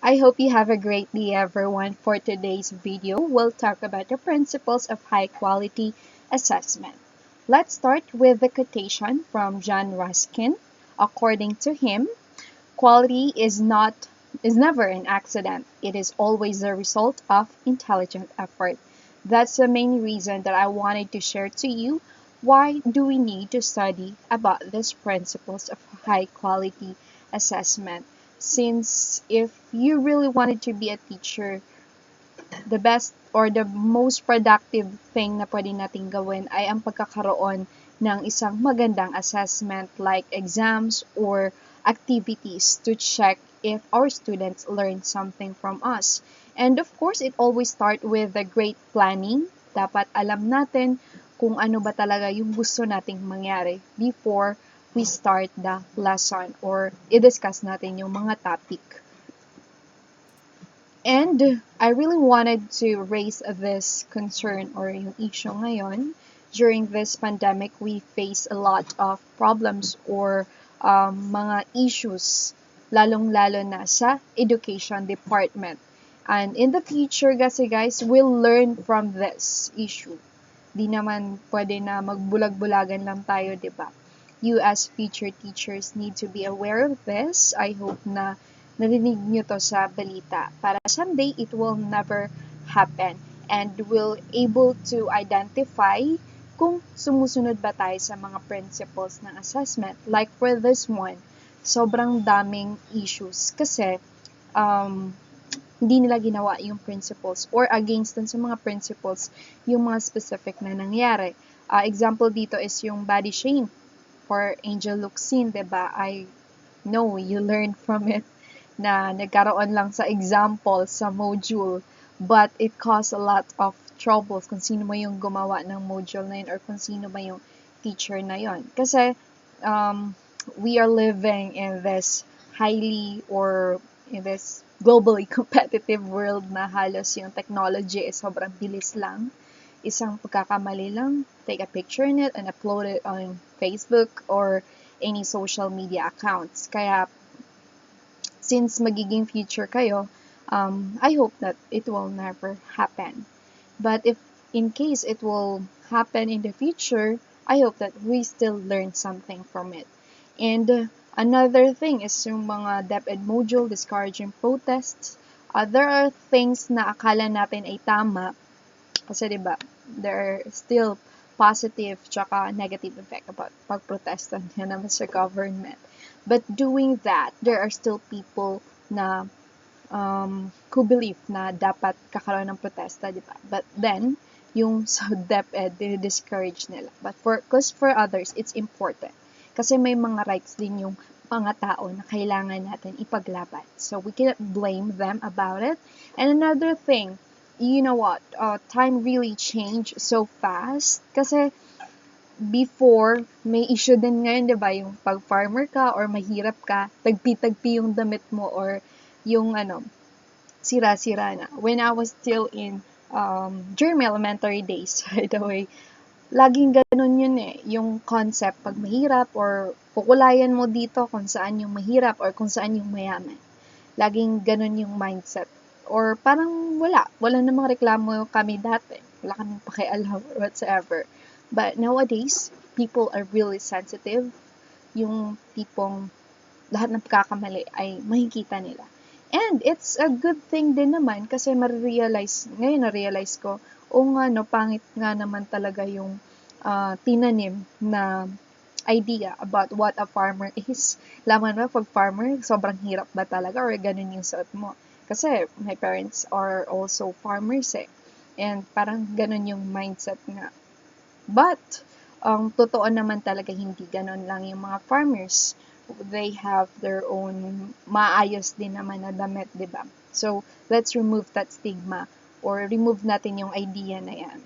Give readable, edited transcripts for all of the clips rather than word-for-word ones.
I hope you have a great day, everyone. For today's video, we'll talk about the principles of high quality assessment. Let's start with the quotation from John Ruskin. According to him, quality is never an accident. It is always the result of intelligent effort. That's the main reason that I wanted to share to you why do we need to study about these principles of high quality assessment. Since if you really wanted to be a teacher, the best or the most productive thing na pwede nating gawin ay ang pagkakaroon ng isang magandang assessment like exams or activities to check if our students learn something from us. And of course, it always start with the great planning. Dapat alam natin kung ano ba talaga yung gusto nating mangyari before we start the lesson or i-discuss natin yung mga topic. And I really wanted to raise this concern or yung issue ngayon. During this pandemic, we face a lot of problems or mga issues, lalong-lalo na sa education department. And in the future, kasi guys, we'll learn from this issue. Di naman pwede na magbulag-bulagan lang tayo, di ba? You as future teachers need to be aware of this. I hope na narinig nyo to sa balita para someday it will never happen and will able to identify kung sumusunod ba tayo sa mga principles ng assessment. Like for this one, sobrang daming issues kasi hindi nila ginawa yung principles or against dun sa mga principles yung mga specific na nangyari. Example dito is yung body shame for Angel Luxin, diba? I know you learned from it na nagkaroon lang sa example sa module, but it caused a lot of troubles kung sino mo yung gumawa ng module na yun or kung sino ba yung teacher na yun. Kasi we are living in this highly or in this globally competitive world na halos yung technology is sobrang bilis lang. Isang pagkakamali lang, take a picture in it and upload it on Facebook or any social media accounts. Kaya since magiging future kayo, I hope that it will never happen. But if in case it will happen in the future, I hope that we still learn something from it. And another thing is yung mga DepEd module, discouraging protests. There are things na akala natin ay tama kasi diba, there are still positive tsaka negative effect about pagprotesta niya naman sa government. But doing that, there are still people na who believe na dapat kakaroon ng protesta, di ba? But then, yung sa DepEd, discourage nila. But because for others, it's important. Kasi may mga rights din yung mga tao na kailangan natin ipaglaban. So, we cannot blame them about it. And another thing, you know what? Time really changed so fast. Kasi, before, may issue din ngayon, di ba? Yung pag farmer ka or mahirap ka, tagpi-tagpi yung damit mo or yung sira-sira na. When I was still in, during my elementary days, by the way, laging ganun yun eh. Yung concept, pag mahirap or kukulayan mo dito kung saan yung mahirap or kung saan yung mayaman. Laging ganun yung mindset. Or parang wala namang reklamo kami dati. Wala kaming pakialam or whatsoever. But nowadays, people are really sensitive. Yung tipong lahat ng pagkakamali ay makikita nila. And it's a good thing din naman kasi ngayon na-realize ko, no, pangit nga naman talaga yung tinanim na idea about what a farmer is. Laman ba, pag farmer, sobrang hirap ba talaga or ganun yung suot mo? Kasi my parents are also farmers eh. And parang ganun yung mindset nga. But, totoo naman talaga hindi ganon lang yung mga farmers. They have their own maayos din naman na damit, di ba? So, let's remove that stigma or remove natin yung idea na yan.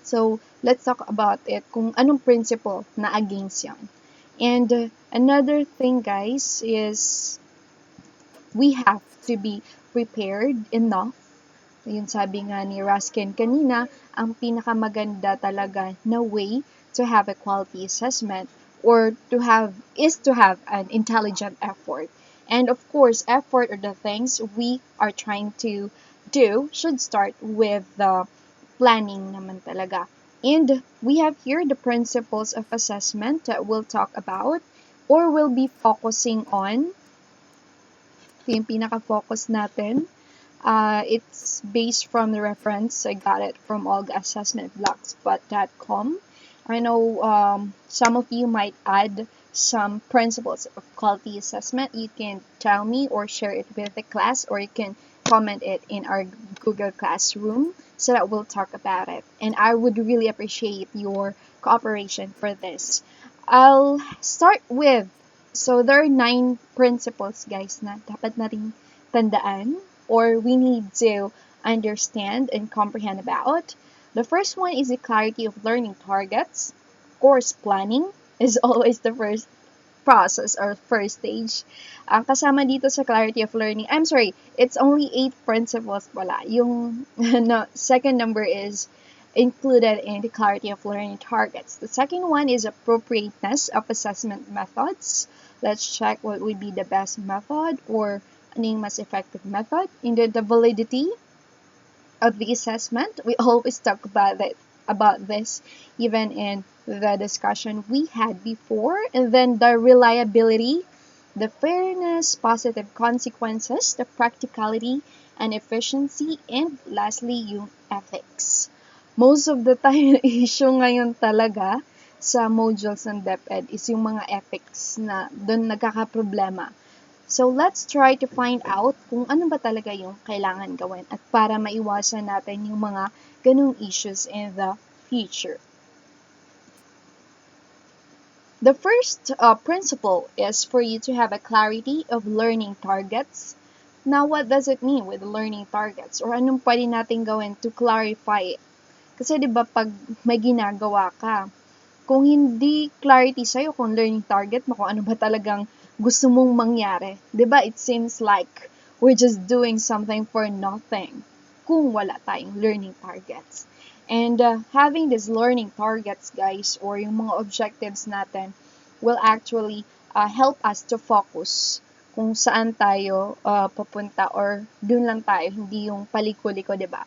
So, let's talk about it kung anong principle na against yan. And another thing, guys, is we have to be prepared enough. Yun sabi nga ni Ruskin kanina, ang pinakamaganda talaga na way to have a quality assessment or to have an intelligent effort. And of course, effort or the things we are trying to do should start with the planning naman talaga. And we have here the principles of assessment that we'll talk about or we'll be focusing on. Ito yung pinaka-focus natin. It's based from the reference. I got it from olgaassessmentblogspot.com. I know some of you might add some principles of quality assessment. You can tell me or share it with the class, or you can comment it in our Google Classroom so that we'll talk about it. And I would really appreciate your cooperation for this. I'll start with, so there are 9 principles guys na dapat na rin tandaan or we need to understand and comprehend about. The first one is the clarity of learning targets. Course planning is always the first process or first stage. Kasama dito sa clarity of learning, I'm sorry, it's only 8 principles pala. Yung no, second number is included in the clarity of learning targets. The second one is appropriateness of assessment methods. Let's check what would be the best method or ano mas effective method. In the validity of the assessment, we always talk about this even in the discussion we had before. And then the reliability, the fairness, positive consequences, the practicality and efficiency, and lastly yung ethics. Most of the time issue ngayon talaga sa modules ng DepEd is yung mga ethics na doon nagkakaproblema. So let's try to find out kung ano ba talaga yung kailangan gawin at para maiwasan natin yung mga ganung issues in the future. The first principle is for you to have a clarity of learning targets. Now, what does it mean with learning targets? Or anong pwede natin gawin to clarify it? Kasi diba pag may ginagawa ka, kung hindi clarity sa'yo kung learning target mo, kung ano ba talagang gusto mong mangyari, diba it seems like we're just doing something for nothing kung wala tayong learning targets. And having these learning targets, guys, or yung mga objectives natin will actually help us to focus kung saan tayo papunta or dun lang tayo, hindi yung paliko-liko, diba?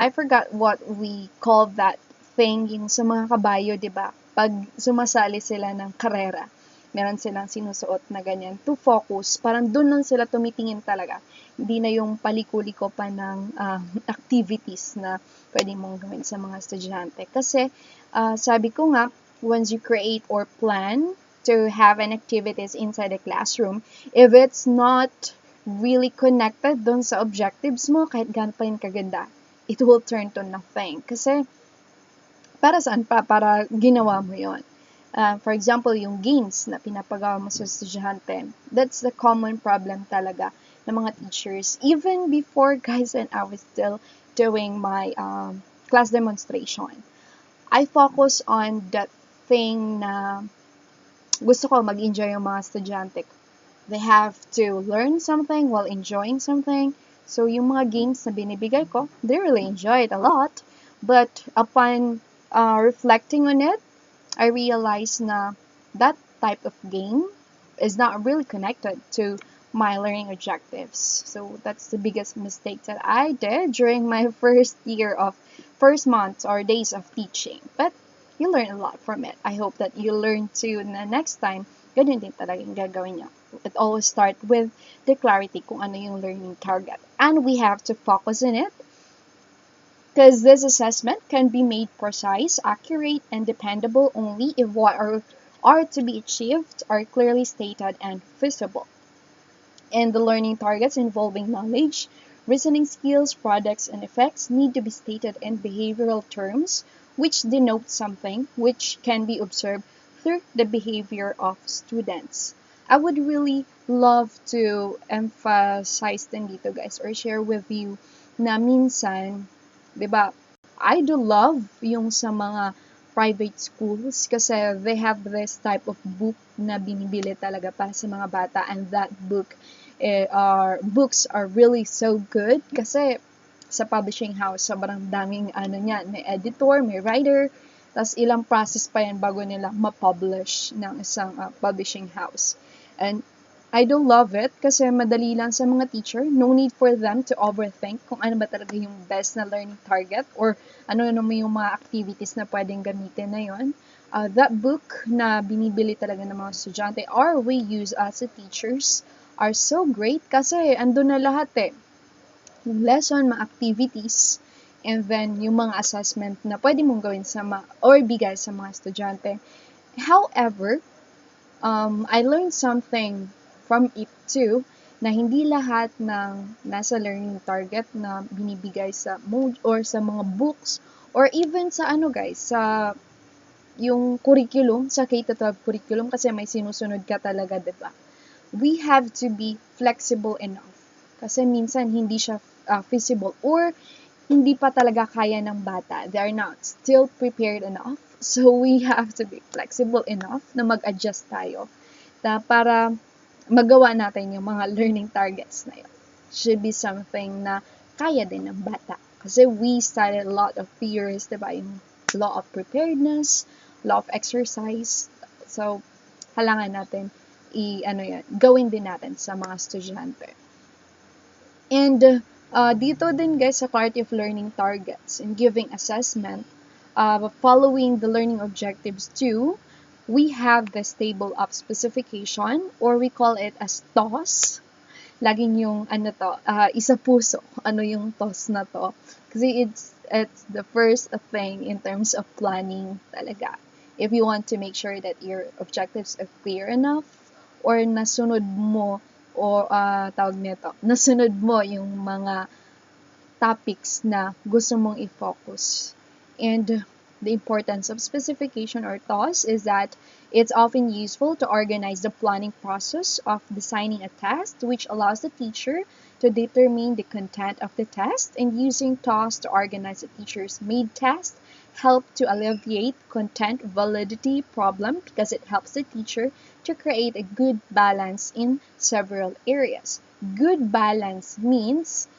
I forgot what we call that thing, yung sa mga kabayo, diba? Pag sumasali sila ng karera, meron silang sinusuot na ganyan to focus. Parang dun lang sila tumitingin talaga. Hindi na yung paliko-liko pa ng activities na pwede mong gawin sa mga estudyante. Kasi, sabi ko nga, once you create or plan to have an activities inside the classroom, if it's not really connected dun sa objectives mo, kahit gaano pa yun kaganda, it will turn to nothing. Kasi, para saan pa? Para ginawa mo yon. For example, yung games na pinapagawa mo sa estudyante, that's the common problem talaga ng mga teachers. Even before, guys, when I was still doing my class demonstration, I focus on that thing na gusto ko mag-enjoy yung mga estudyante. They have to learn something while enjoying something. So, yung mga games na binibigay ko, they really enjoy it a lot. But upon reflecting on it, I realized na that type of game is not really connected to my learning objectives. So that's the biggest mistake that I did during my first months or days of teaching. But you learn a lot from it. I hope that you learn to na next time, ganun din talaga yung gagawin niyo. It always start with the clarity kung ano yung learning target. And we have to focus on it, because this assessment can be made precise, accurate, and dependable only if what are to be achieved are clearly stated and visible. And the learning targets involving knowledge, reasoning skills, products, and effects need to be stated in behavioral terms, which denote something which can be observed through the behavior of students. I would really love to emphasize din dito, guys, or share with you na minsan, diba, I do love yung sa mga private schools kasi they have this type of book na binibili talaga para sa mga bata, and that books are really so good kasi sa publishing house sobrang daming niyan, may editor, may writer, tas ilang process pa yan bago nila ma-publish ng isang publishing house. And I do love it kasi madali lang sa mga teacher. No need for them to overthink kung ano ba talaga yung best na learning target or ano naman yung mga activities na pwedeng gamitin na yon. That book na binibili talaga ng mga estudyante or we use as a teachers are so great kasi andun na lahat eh. Yung lesson, mga activities, and then yung mga assessment na pwede mong gawin sa or bigay sa mga estudyante. However, I learned something from it too, na hindi lahat ng nasa learning target na binibigay sa mode or sa mga books or even sa ano guys, sa yung curriculum, sa K-12 curriculum kasi may sinusunod ka talaga, 'di ba? We have to be flexible enough. Kasi minsan hindi siya feasible or hindi pa talaga kaya ng bata. They are not still prepared enough. So we have to be flexible enough na mag-adjust tayo para magawa natin yung mga learning targets na yun. Should be something na kaya din ng bata. Kasi we studied a lot of theories, diba? Yung law of preparedness, law of exercise. So, halangan natin gawin din natin sa mga estudyante. And dito din guys sa clarity of learning targets and giving assessment, following the learning objectives too, we have this table of specification or we call it as TOS. Laging yung isa puso. Ano yung TOS na to? Kasi it's the first thing in terms of planning talaga. If you want to make sure that your objectives are clear enough or nasunod mo o nasunod mo yung mga topics na gusto mong i-focus. And the importance of specification or TOS is that it's often useful to organize the planning process of designing a test, which allows the teacher to determine the content of the test, and using TOS to organize the teacher's made test help to alleviate content validity problem because it helps the teacher to create a good balance in several areas. Good balance means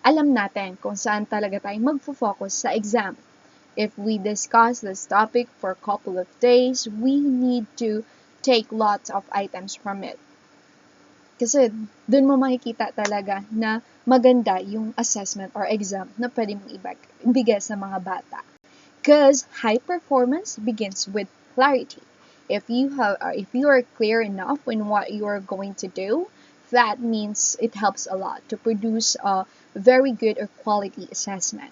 alam natin kung saan talaga tayo magfo-focus sa exam. If we discuss this topic for a couple of days, we need to take lots of items from it. Kasi dun mo makikita talaga na maganda yung assessment or exam na pwede mong ibigay sa mga bata. Because high performance begins with clarity. If you are clear enough in what you are going to do, that means it helps a lot to produce a very good or quality assessment.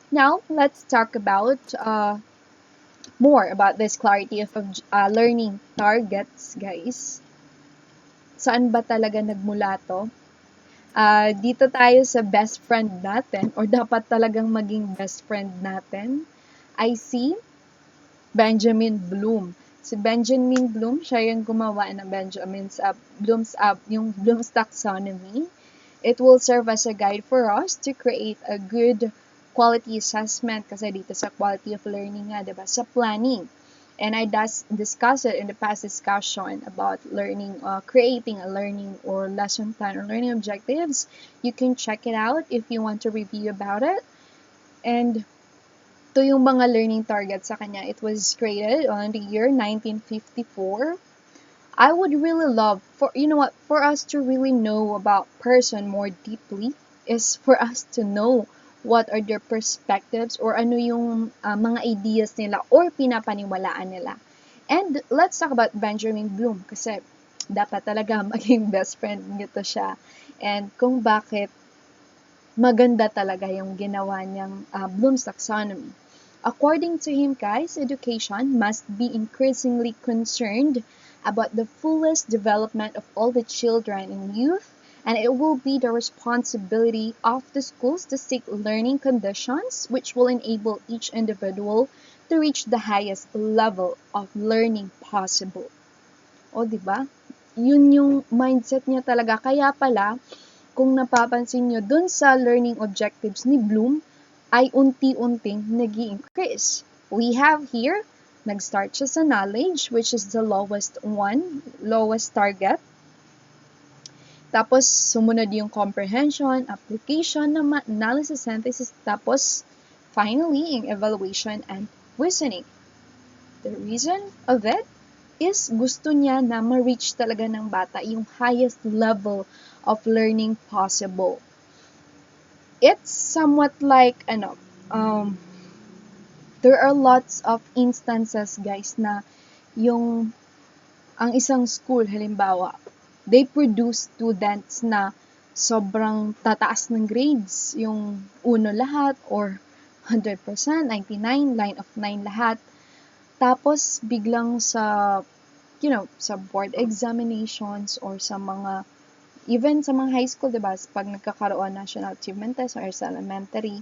Now, let's talk about more about this clarity of learning targets, guys. Saan ba talaga nagmula to? Dito tayo sa best friend natin or dapat talagang maging best friend natin. I see Benjamin Bloom. Si Benjamin Bloom, siya yung gumawa ng yung Bloom's taxonomy. It will serve as a guide for us to create a good quality assessment kasi dito sa quality of learning nga, diba? Sa planning. And I discussed it in the past discussion about learning, creating a learning or lesson plan or learning objectives. You can check it out if you want to review about it. And ito yung mga learning targets sa kanya. It was created on the year 1954. I would really love for us to really know about person more deeply is for us to know what are their perspectives or ano yung mga ideas nila or pinapaniwalaan nila. And let's talk about Benjamin Bloom kasi dapat talaga maging best friend nito siya. And kung bakit maganda talaga yung ginawa niyang Bloom's taxonomy. According to him, guys, education must be increasingly concerned about the fullest development of all the children and youth, and it will be the responsibility of the schools to seek learning conditions which will enable each individual to reach the highest level of learning possible. O, diba? Yun yung mindset niya talaga. Kaya pala, kung napapansin nyo, dun sa learning objectives ni Bloom, ay unti-unting nag-i-increase. We have here, nag-start siya sa knowledge, which is the lowest target. Tapos, sumunod yung comprehension, application, analysis, synthesis, tapos, finally, yung evaluation and reasoning. The reason of it is gusto niya na ma-reach talaga ng bata yung highest level of learning possible. It's somewhat like, there are lots of instances, guys, na yung ang isang school, halimbawa, they produce students na sobrang tataas ng grades, yung uno lahat or 100%, 99, line of 9 lahat. Tapos biglang sa sa board examinations or sa mga even sa mga high school, 'di ba? Pag nagkakaroon national achievement test or sa elementary,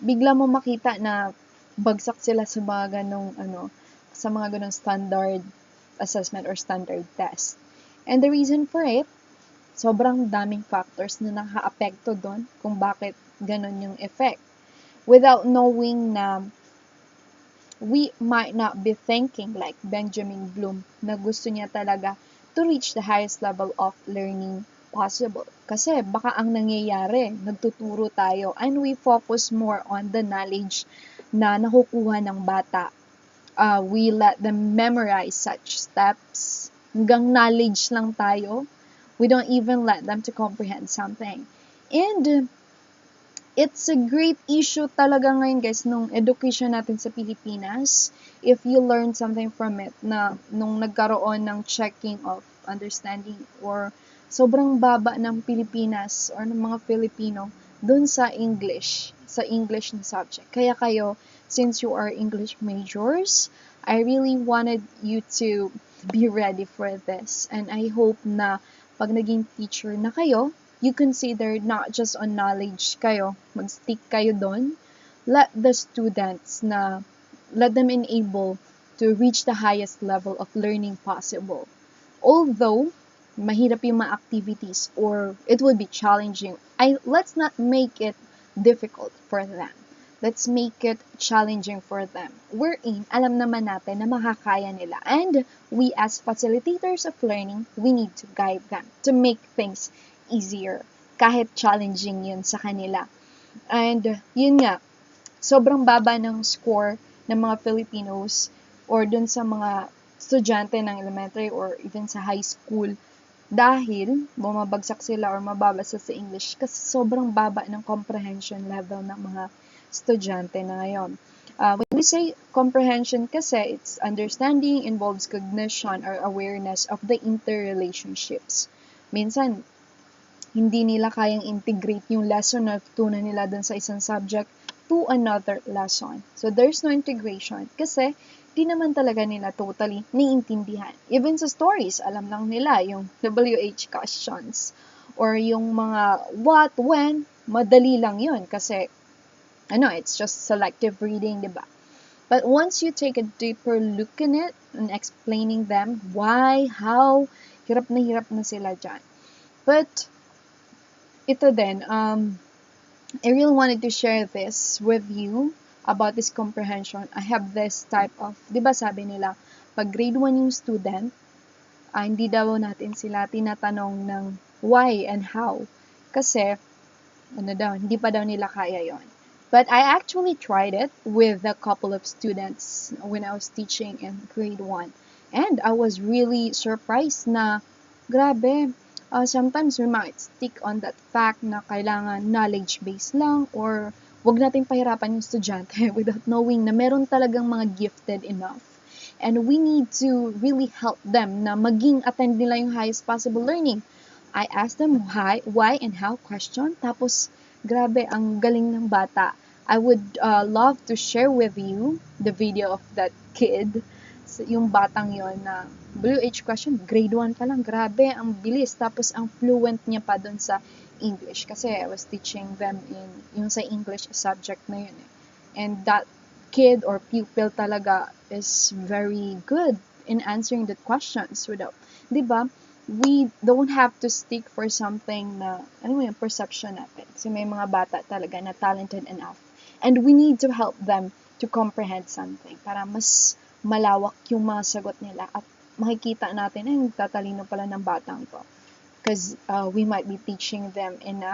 bigla mo makita na bagsak sila sa mga ganong standard assessment or standard test. And the reason for it, sobrang daming factors na naka-apekto doon kung bakit ganon yung effect. Without knowing na we might not be thinking like Benjamin Bloom na gusto niya talaga to reach the highest level of learning possible. Kasi baka ang nangyayari, nagtuturo tayo and we focus more on the knowledge na nakukuha ng bata. We let them memorize such steps. Hanggang knowledge lang tayo. We don't even let them to comprehend something. And it's a great issue talaga ngayon, guys, nung education natin sa Pilipinas. If you learn something from it, na nung nagkaroon ng checking of understanding or sobrang baba ng Pilipinas or ng mga Filipino dun sa English na subject. Kaya kayo, since you are English majors, I really wanted you to be ready for this. And I hope na pag naging teacher na kayo, you consider not just on knowledge kayo, mag-stick kayo doon. Let the students let them enable to reach the highest level of learning possible. Although, mahirap yung mga activities or it would be challenging, let's not make it difficult for them. Let's make it challenging for them. Wherein, alam naman natin na makakaya nila. And we as facilitators of learning, we need to guide them to make things easier. Kahit challenging yun sa kanila. And yun nga, sobrang baba ng score ng mga Filipinos or dun sa mga estudyante ng elementary or even sa high school dahil bumabagsak sila or mababasa sa English kasi sobrang baba ng comprehension level ng mga estudyante na ngayon. When we say comprehension kasi, it's understanding involves cognition or awareness of the interrelationships. Minsan, hindi nila kayang integrate yung lesson na tutunan nila dun sa isang subject to another lesson. So, there's no integration kasi di naman talaga nila totally niintindihan. Even sa stories, alam lang nila yung WH questions or yung mga what, when, madali lang yun kasi it's just selective reading, diba? But once you take a deeper look in it and explaining them why, how, hirap na sila dyan. But ito din, I really wanted to share this with you about this comprehension. I have this type of, di ba sabi nila, pag grade 1 yung student, hindi daw natin sila tinatanong ng why and how. Kasi, hindi pa daw nila kaya yon. But I actually tried it with a couple of students when I was teaching in grade 1. And I was really surprised na, grabe, sometimes we might stick on that fact na kailangan knowledge-based lang or wag nating pahirapan yung estudyante without knowing na meron talagang mga gifted enough. And we need to really help them na maging attend nila yung highest possible learning. I asked them why and how question. Tapos, grabe, ang galing ng bata. I would love to share with you the video of that kid. Yung batang yon na WH question, grade 1 pa lang, grabe, ang bilis. Tapos, ang fluent niya pa dun sa English. Kasi I was teaching them yung sa English subject na yun. And that kid or pupil talaga is very good in answering the questions without, diba? We don't have to stick for something na, yung perception natin. Kasi may mga bata talaga na talented enough. And we need to help them to comprehend something para mas malawak yung mga sagot nila at makikita natin, tatalino pala ng batang to. Because we might be teaching them in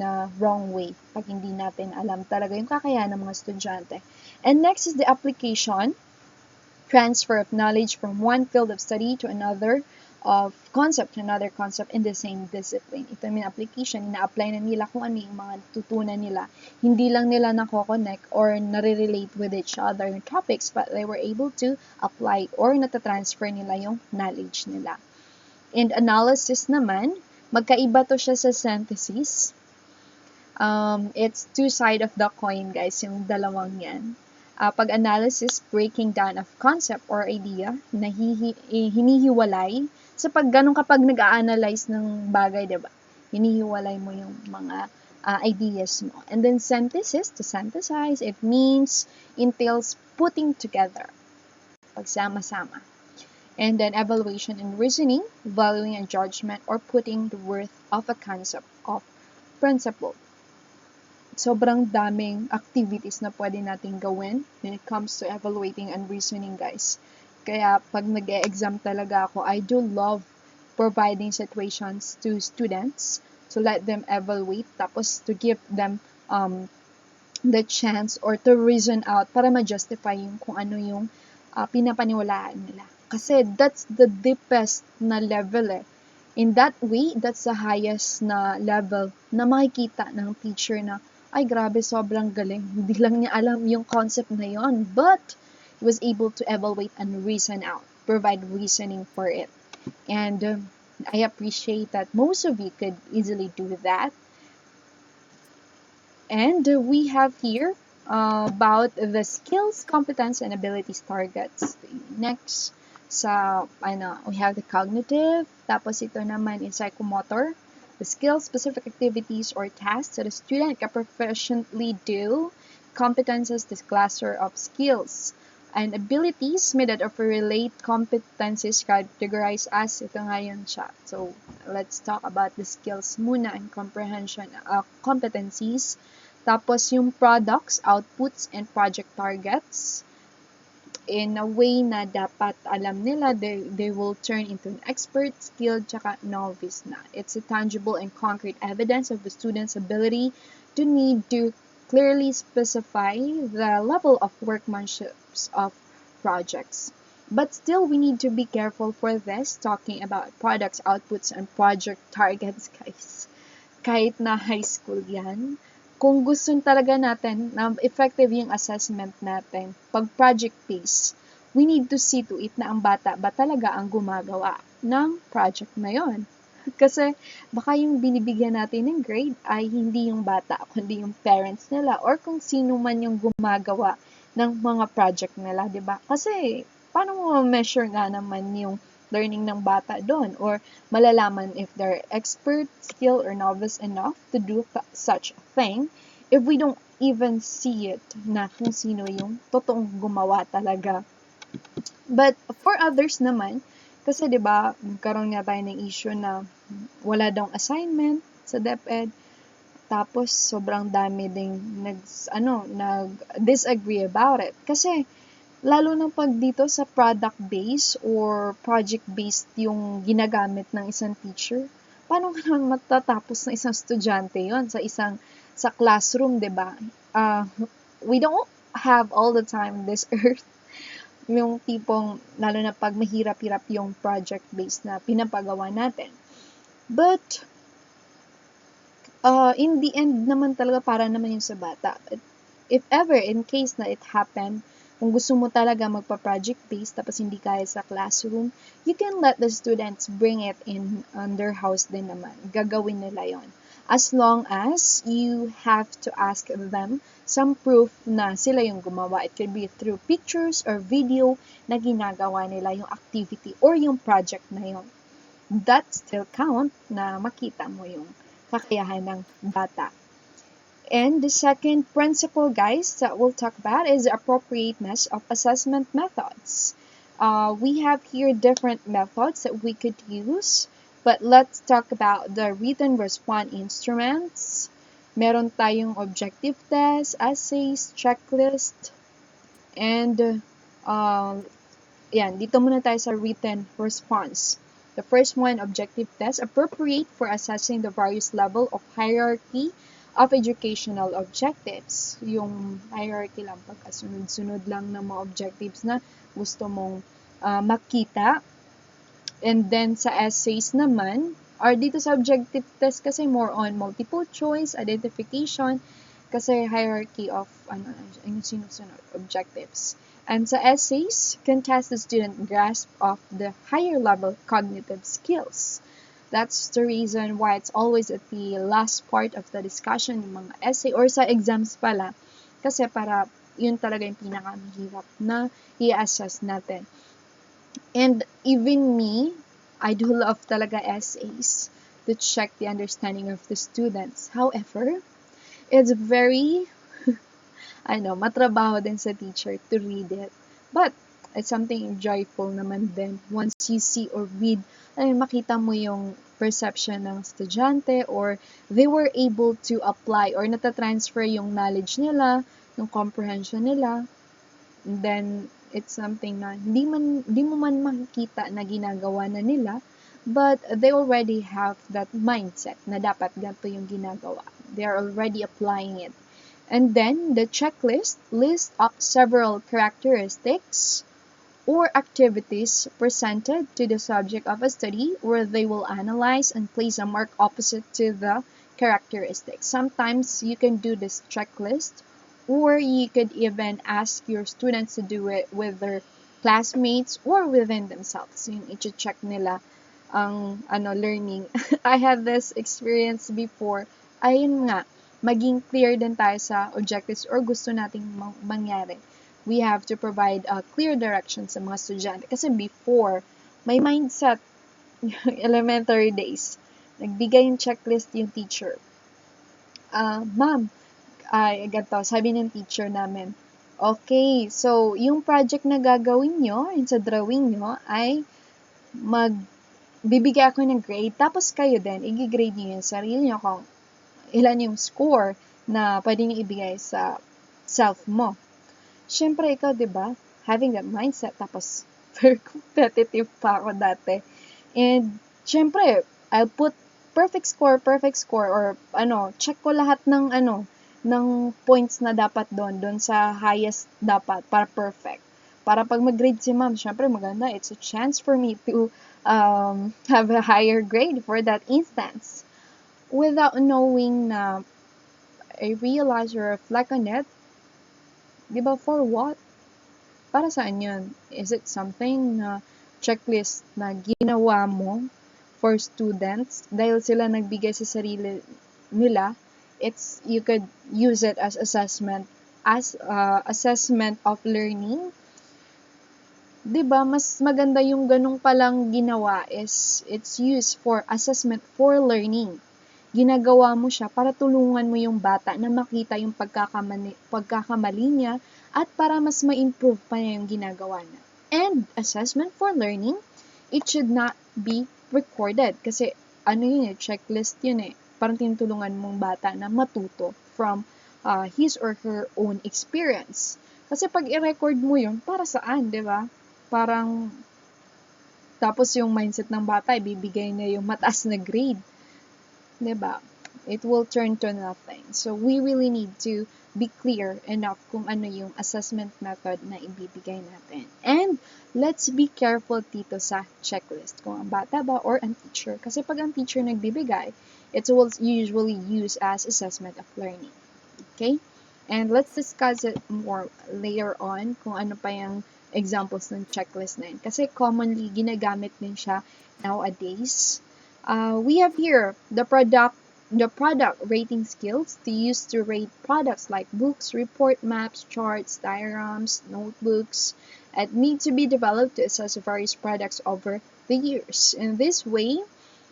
a wrong way pag hindi natin alam talaga yung kakayahan ng mga estudyante. And next is the application. transfer of knowledge from one field of study to another, of concept to another concept in the same discipline. Ito yung application, ina-apply na nila kung ano yung mga tutunan nila. Hindi lang nila nako-connect or nare-relate with each other yung topics, but they were able to apply or natatransfer nila yung knowledge nila. And analysis naman, magkaiba to siya sa synthesis. It's two side of the coin, guys, yung dalawang yan. Pag analysis, breaking down of concept or idea na hinihiwalay. So pag ganun kapag nag-a-analyze ng bagay, diba? Hinihiwalay mo yung mga ideas mo. And then synthesis, to synthesize, it means, entails putting together. Pagsama-sama. And then evaluation and reasoning, valuing and judgment, or putting the worth of a concept of principle. Sobrang daming activities na pwede nating gawin when it comes to evaluating and reasoning, guys. Kaya pag nag-e-exam talaga ako, I do love providing situations to students to let them evaluate, tapos to give them the chance or to reason out para ma-justify yung kung ano yung pinapaniwalaan nila. Kasi that's the deepest na level eh. In that way, that's the highest na level na makikita ng teacher na, ay grabe, sobrang galing. Hindi lang niya alam yung concept na yon, but he was able to evaluate and reason out, provide reasoning for it. And I appreciate that most of you could easily do that. And we have here about the skills, competence, and abilities targets. Next, we have the cognitive, tapos ito naman is psychomotor, the skills, specific activities, or tasks that a student can proficiently do. Competences, this cluster of skills. And abilities, method of relate competencies categorized as, ito nga yun siya. So, let's talk about the skills muna and comprehension, competencies. Tapos yung products, outputs, and project targets. In a way na dapat alam nila, they will turn into an expert, skilled, tsaka novice na. It's a tangible and concrete evidence of the student's ability to need to clearly specify the level of workmanship of projects. But still, we need to be careful for this, talking about products, outputs, and project targets, guys. Kahit na high school yan, kung gusto talaga natin na effective yung assessment natin, pag project based, we need to see to it na ang bata ba talaga ang gumagawa ng project na yon. Kasi baka yung binibigyan natin ng grade ay hindi yung bata, kundi yung parents nila or kung sino man yung gumagawa ng mga project nila, di ba? Kasi paano mo measure nga naman yung learning ng bata doon or malalaman if they're expert, skilled, or novice enough to do such a thing if we don't even see it na kung sino yung totoong gumawa talaga. But for others naman, kasi 'di ba, nagkaroon nga tayo ng issue na wala daw assignment sa DepEd. Tapos sobrang dami ding nag-disagree about it. Kasi lalo na pag dito sa product based or project based yung ginagamit ng isang teacher, paano nga naman matatapos ng isang estudyante yon sa classroom, 'di ba? We don't have all the time this earth. Yung tipong, lalo na pag mahirap-hirap yung project based na pinapagawa natin. But in the end naman talaga para naman yung sa bata. If ever, in case na it happened, kung gusto mo talaga magpa-project based tapos hindi kaya sa classroom, you can let the students bring it in their house din naman. Gagawin nila yon. As long as you have to ask them some proof na sila yung gumawa. It could be through pictures or video na ginagawa nila yung activity or yung project na yon. That still count na makita mo yung kakayahan ng bata. And the second principle, guys, that we'll talk about is the appropriateness of assessment methods. We have here different methods that we could use, but let's talk about the written response instruments. Meron tayong objective test, essays, checklist, and dito muna tayo sa written response. The first one, objective test, appropriate for assessing the various level of hierarchy of educational objectives. Yung hierarchy lang, pagkasunod-sunod lang ng mga objectives na gusto mong makita. And then sa essays naman, or dito sa objective test kasi more on multiple choice, identification, kasi hierarchy of yung sinusunod, objectives. And sa essays, can test the student grasp of the higher level cognitive skills. That's the reason why it's always at the last part of the discussion, yung mga essay, or sa exams pala. Kasi para yun talaga yung pinakamahirap na i-assess natin. And even me, I do love talaga essays to check the understanding of the students. However, it's very, matrabaho din sa teacher to read it. But, it's something joyful naman din once you see or read, makita mo yung perception ng estudyante or they were able to apply or natatransfer yung knowledge nila, yung comprehension nila. And then, it's something na di mo man makikita na ginagawa na nila, but they already have that mindset na dapat ganito yung ginagawa. They are already applying it. And then, the checklist lists up several characteristics or activities presented to the subject of a study where they will analyze and place a mark opposite to the characteristics. Sometimes you can do this checklist, or you could even ask your students to do it with their classmates or within themselves. Yung i-check nila ang learning. I had this experience before. Ayun nga, maging clear din tayo sa objectives or gusto nating mangyari. We have to provide a clear direction sa mga estudyante. Kasi before, may mindset, elementary days, nagbigay yung checklist yung teacher. Ma'am, ganito, sabi ng teacher namin, okay, so yung project na gagawin nyo, yung sa drawing nyo, ay bibigay ako ng grade, tapos kayo din, i-grade nyo yung sarili nyo kung ilan yung score na pwede nyo ibigay sa self mo. Syempre, ikaw, di ba, having that mindset, tapos very competitive pa ako dati. And, syempre, I'll put perfect score, or check ko lahat ng points na dapat doon sa highest dapat, para perfect. Para pag mag-grade si ma'am, syempre maganda, it's a chance for me to have a higher grade for that instance. Without knowing na I realize or reflect on it, di ba, for what? Para saan yun? Is it something na checklist na ginawa mo for students dahil sila nagbigay sa sarili nila? You could use it as assessment of learning. 'Di ba, mas maganda yung ganung palang ginawa is it's used for assessment for learning. Ginagawa mo siya para tulungan mo yung bata na makita yung pagkakamali niya at para mas ma-improve pa niya yung ginagawa niya. And assessment for learning, it should not be recorded kasi yun checklist yun parang tinutulungan mong bata na matuto from his or her own experience. Kasi pag i-record mo yun, para saan, di ba? Parang tapos yung mindset ng bata, ibibigay niya yung mataas na grade. Diba? It will turn to nothing. So, we really need to be clear enough kung ano yung assessment method na ibibigay natin. And, let's be careful dito sa checklist. Kung ang bata ba or ang teacher. Kasi pag ang teacher nagbibigay, it will usually use as assessment of learning. Okay? And let's discuss it more later on kung ano pa yung examples ng checklist na yun. Kasi commonly, ginagamit din siya nowadays. We have here the product rating skills to use to rate products like books, report maps, charts, diagrams, notebooks, and need to be developed to assess various products over the years. In this way,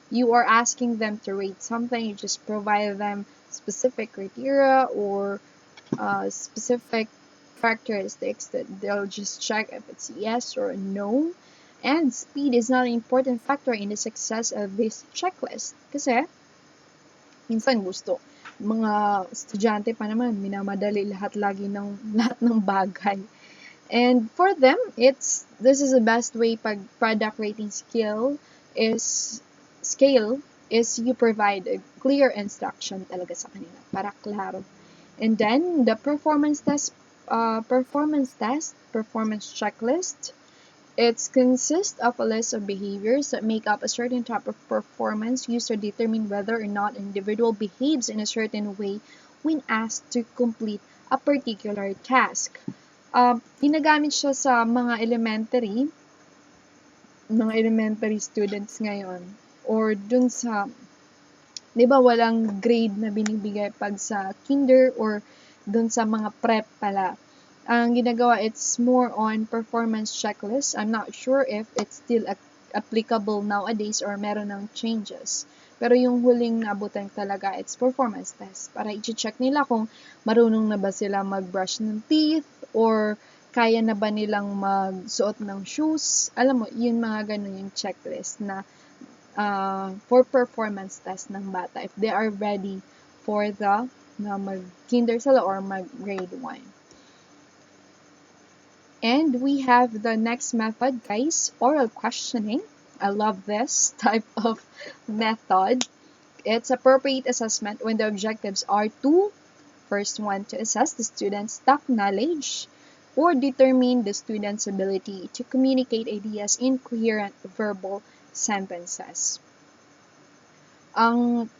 you are asking them to rate something, you just provide them specific criteria or specific characteristics that they'll just check if it's yes or no. And speed is not an important factor in the success of this checklist. Kasi, minsan gusto. Mga estudyante pa naman, minamadali lahat ng bagay. And for them, this is the best way pag product rating scale is is you provide a clear instruction talaga sa kanila para klaro. And then the performance checklist. It consists of a list of behaviors that make up a certain type of performance used to determine whether or not an individual behaves in a certain way when asked to complete a particular task. Ginagamit siya sa mga elementary students ngayon, or dun sa, di ba walang grade na binibigay pag sa kinder or dun sa mga prep pala. Ang ginagawa, it's more on performance checklist. I'm not sure if it's still applicable nowadays or meron ng changes. Pero yung huling naabutan talaga, it's performance test. Para i-check nila kung marunong na ba sila mag-brush ng teeth or kaya na ba nilang magsuot ng shoes. Alam mo, yun mga ganun yung checklist na for performance test ng bata. If they are ready for the na mag-kinder sila or mag-grade 1. And we have the next method, guys, oral questioning. I love this type of method. It's appropriate assessment when the objectives are to, first one, to assess the student's stock knowledge or determine the student's ability to communicate ideas in coherent verbal sentences. Ang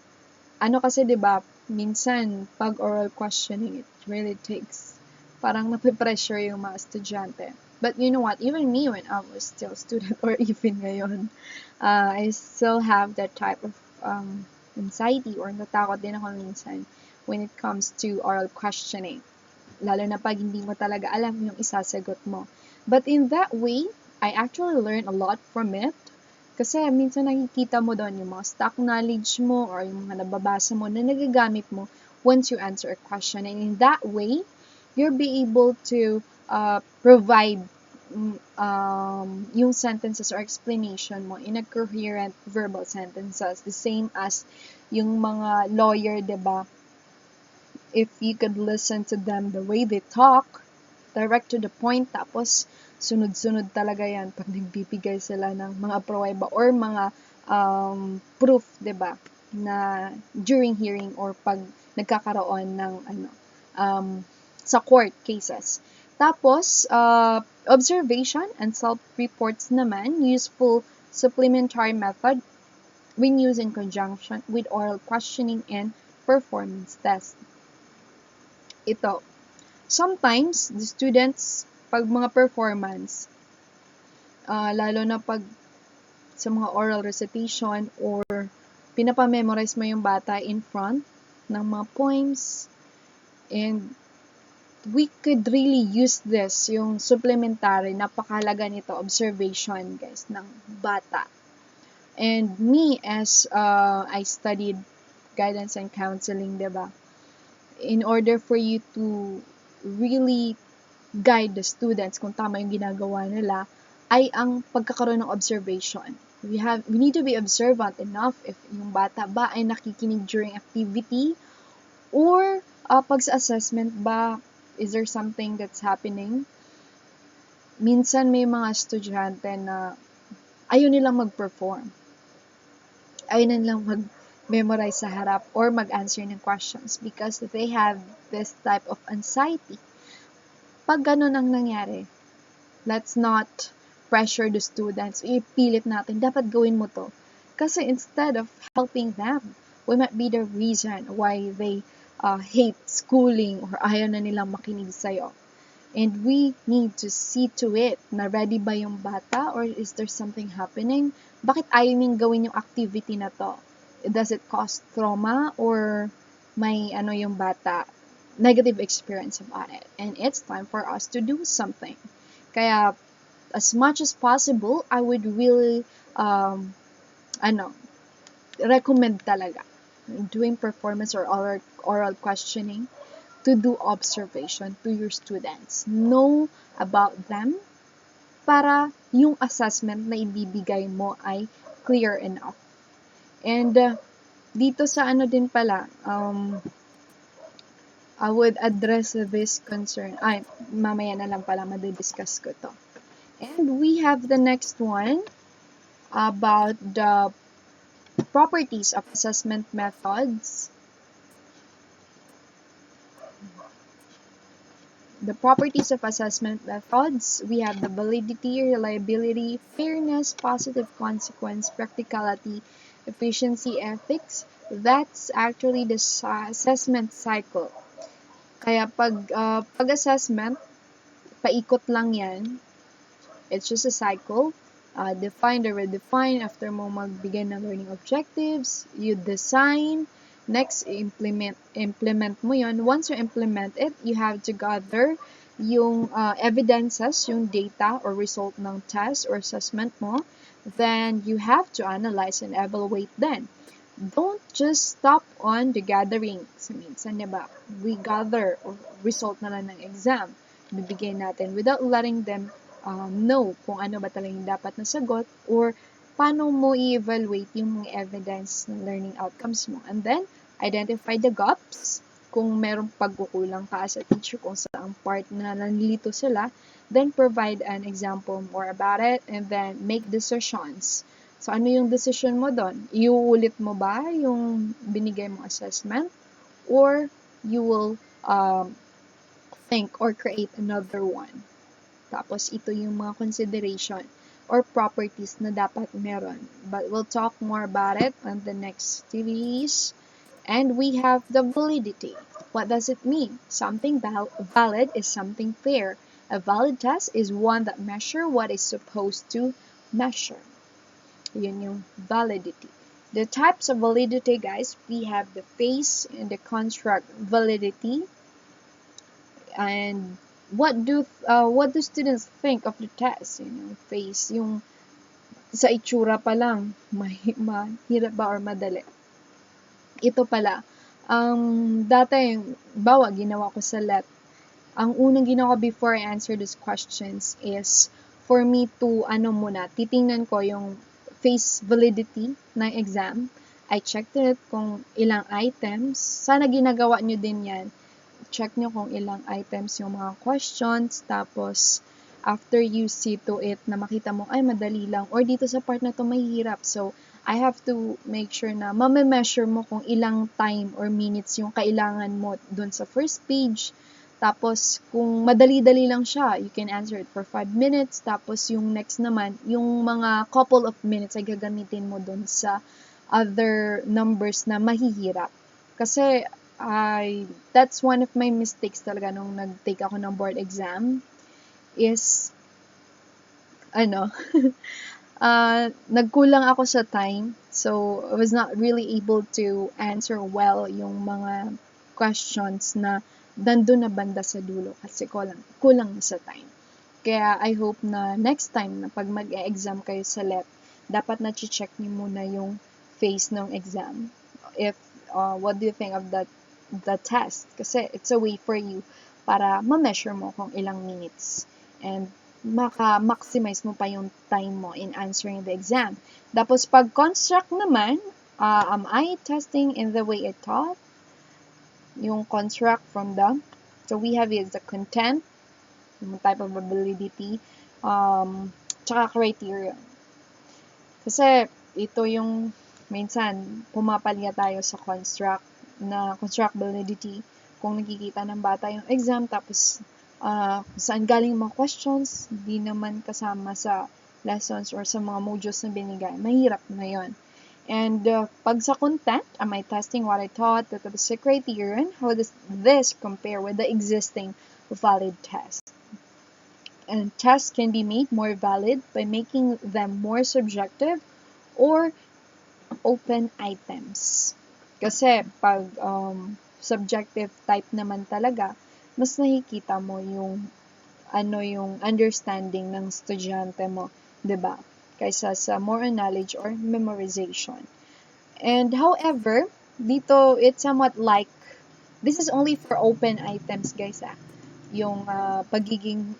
ano kasi 'di ba, minsan pag oral questioning, it really takes parang nape-pressure yung mga estudyante. But you know what, even me when I was still student or even ngayon, I still have that type of anxiety or natakot din ako minsan when it comes to oral questioning. Lalo na pag hindi mo talaga alam yung isasagot mo. But in that way, I actually learned a lot from it. Kasi minsan nakikita mo doon yung mga stock knowledge mo or yung mga nababasa mo na nagagamit mo once you answer a question. And in that way, you'll be able to provide yung sentences or explanation mo in a coherent verbal sentences. The same as yung mga lawyer, diba? If you could listen to them the way they talk, direct to the point, tapos sunod-sunod talaga yan pag nagbibigay sila ng mga pruweba or mga proof, 'di ba? Na during hearing or pag nagkakaroon ng sa court cases. Tapos observation and self-reports naman, useful supplementary method when used in conjunction with oral questioning and performance test. Ito, sometimes the students pag mga performance, lalo na pag sa mga oral recitation or pinapamemorize mo yung bata in front ng mga poems, and we could really use this, yung supplementary, napakahalaga nito, observation, guys, ng bata. And me, as I studied guidance and counseling, diba? In order for you to really guide the students kung tama yung ginagawa nila, ay ang pagkakaroon ng observation. We need to be observant enough if yung bata ba ay nakikinig during activity or pag sa assessment ba, is there something that's happening? Minsan may mga estudyante na ayaw nilang mag-perform. Ayaw nilang mag-memorize sa harap or mag-answer ng questions because they have this type of anxiety. Pag ganun ang nangyari, let's not pressure the students. Ipilit natin, dapat gawin mo to. Kasi instead of helping them, we might be the reason why they hate schooling or ayaw na nilang makinig sa'yo. And we need to see to it na ready ba yung bata or is there something happening? Bakit ayaw niyang gawin yung activity na to? Does it cause trauma or may yung bata negative experience about it? And it's time for us to do something. Kaya as much as possible, I would really recommend talaga doing performance or oral questioning to do observation to your students. Know about them para yung assessment na ibibigay mo ay clear enough. And dito sa din pala, I would address this concern. Ay, mamaya na lang pala madidiscuss ko to. And we have the next one about the properties of assessment methods. The properties of assessment methods, we have the validity, reliability, fairness, positive consequence, practicality, efficiency, ethics. That's actually the assessment cycle. Kaya pag-assessment, paikot lang yan. It's just a cycle. Define or redefine after mo magbigay ng learning objectives. You design. Next, implement mo yon. Once you implement it, you have to gather yung evidences, yung data or result ng test or assessment mo. Then, you have to analyze and evaluate then. Don't just stop on the gathering. So, minsan, diba, we gather or result na lang ng exam. Bibigay natin without letting them know kung ano ba talaga yung dapat na sagot or paano mo i-evaluate yung mga evidence ng learning outcomes mo. And then, identify the gaps. Kung merong pagkukulang ka as a teacher kung saan part na nalilito sila, then provide an example more about it and then make decisions. So, ano yung decision mo doon? Iuulit mo ba yung binigay mong assessment? Or you will think or create another one? Tapos, ito yung mga consideration or properties na dapat meron. But we'll talk more about it on the next activities. And we have the validity. What does it mean? Something valid is something fair. A valid test is one that measures what is supposed to measure. Yun yung validity. The types of validity, guys, we have the phase and the construct validity. And what do students think of the test? Phase, yung sa itsura pa lang, mahirap ba or madali? Ito pala, dati, bawa, ginawa ko sa LET. Ang unang ginawa before I answer these questions is for me to, titingnan ko yung phase validity ng exam. I checked it kung ilang items. Sana ginagawa nyo din yan. Check nyo kung ilang items yung mga questions. Tapos, after you see to it na makita mo, ay, madali lang. Or dito sa part na to mahirap. So, I have to make sure na mame-measure mo kung ilang time or minutes yung kailangan mo dun sa first page. Tapos, kung madali-dali lang siya, you can answer it for 5 minutes. Tapos, yung next naman, yung mga couple of minutes ay gagamitin mo dun sa other numbers na mahihirap. Kasi, that's one of my mistakes talaga nung nag-take ako ng board exam is, nagkulang ako sa time. So, I was not really able to answer well yung mga questions na nandun na banda sa dulo kasi kulang na sa time. Kaya I hope na next time na pag mag-e-exam kayo sa LET, dapat na-check niyo muna yung phase ng exam. If, what do you think of the test? Kasi it's a way for you para ma-measure mo kung ilang minutes. And maka-maximize mo pa yung time mo in answering the exam. Tapos pag construct naman, am I testing in the way I taught? Yung construct from so we have is the content, yung type of validity, tsaka criterion. Kasi ito yung minsan pumapalya tayo sa construct validity. Kung nakikita ng bata yung exam, tapos saan galing mga questions, hindi naman kasama sa lessons or sa mga modules na binigay. Mahirap na yun. And pag sa content, am I testing what I taught? Tapos sa criterion, how does this compare with the existing valid test? And tests can be made more valid by making them more subjective or open items. Kasi pag subjective type naman talaga, mas nakikita mo yung yung understanding ng estudyante mo, 'di ba? Kaysa sa more on knowledge or memorization. And however, dito it's somewhat like this is only for open items, guys, yung pagiging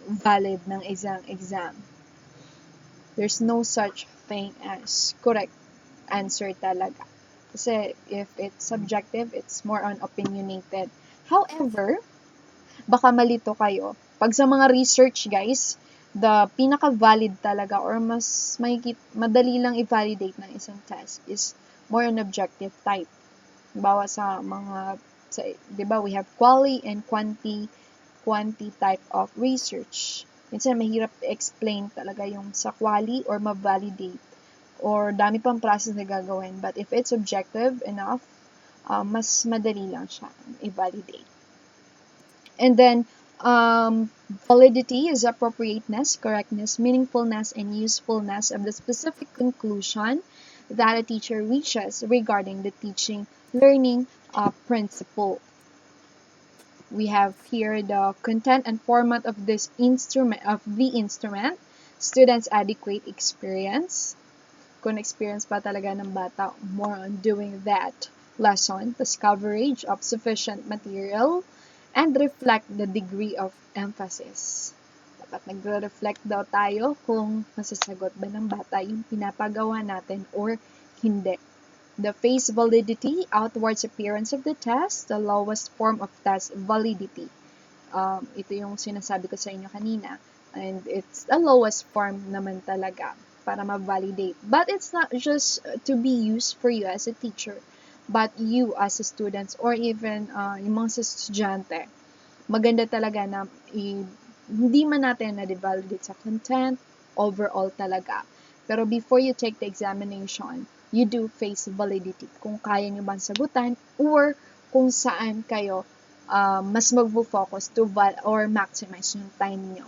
valid ng exam. There's no such thing as correct answer talaga. Kasi if it's subjective, it's more on opinionated. However, baka malito kayo. Pag sa mga research, guys, the pinaka-valid talaga or mas madali lang i-validate ng isang test is more on objective type. Bawa sa mga, di ba, we have quali and quanti type of research. Minsan mahirap i-explain talaga yung sa quali or ma-validate or dami pang process na gagawin. But if it's objective enough, mas madali lang siya i-validate. And then, validity is appropriateness, correctness, meaningfulness, and usefulness of the specific conclusion that a teacher reaches regarding the teaching learning principle. We have here the content and format of the instrument, students' adequate experience. Kung experience pa talaga ng bata, more on doing that lesson, the coverage of sufficient material, and reflect the degree of emphasis. Dapat nagre-reflect daw tayo kung masasagot ba ng bata yung pinapagawa natin or hindi. The face validity, outward appearance of the test, the lowest form of test validity. Ito yung sinasabi ko sa inyo kanina. And it's the lowest form naman talaga para ma-validate. But it's not just to be used for you as a teacher, but you as a students or even yung mga estudyante. Maganda talaga na hindi man natin na-validate sa content, overall talaga. Pero before you take the examination, you do face validity. Kung kaya nyo bang sagutan or kung saan kayo mas mag-focus to or maximize yung time nyo.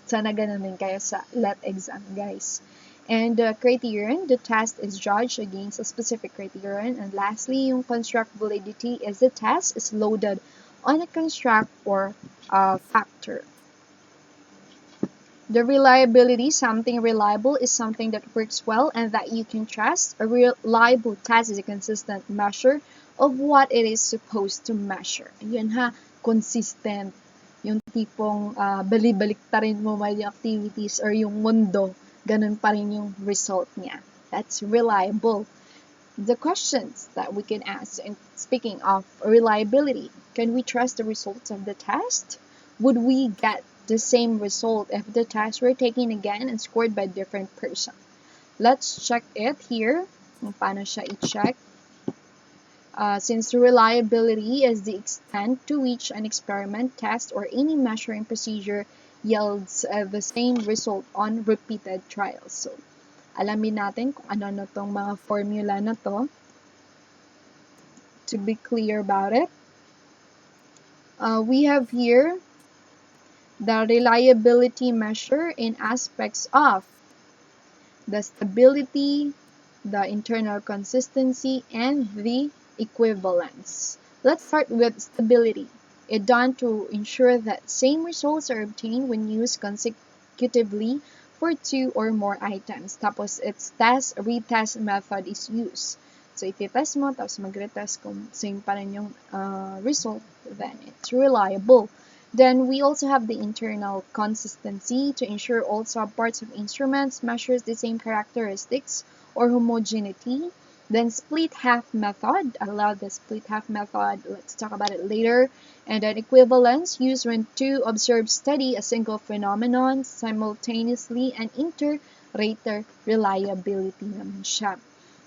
Sana ganun din kayo sa LET exam, guys. And the criterion, the test is judged against a specific criterion. And lastly, yung construct validity is the test is loaded on a construct or factor. The reliability, something reliable is something that works well and that you can trust. A reliable test is a consistent measure of what it is supposed to measure. Yun ha, consistent. Yung tipong bali-baliktarin mo may activities or yung mundo, ganun pa rin yung result niya. That's reliable. The questions that we can ask, and speaking of reliability, can we trust the results of the test? Would we get the same result if the test were taken again and scored by a different person? Let's check it here. Paano siya i-check? Since reliability is the extent to which an experiment, test, or any measuring procedure yields the same result on repeated trials. So, alamin natin kung ano na tong mga formula na to to be clear about it. We have here the reliability measure in aspects of the stability, the internal consistency, and the equivalence. Let's start with stability. It's done to ensure that same results are obtained when used consecutively for 2 or more items. Tapos, its retest method is used. So, iti-test mo, tapos mag-retest kung same pa rin yung result, then it's reliable. Then, we also have the internal consistency to ensure all subparts of instruments measures the same characteristics or homogeneity. Then, split half method. I love the split half method. Let's talk about it later. And then, equivalence used when two observed study a single phenomenon simultaneously and inter-rater reliability naman siya.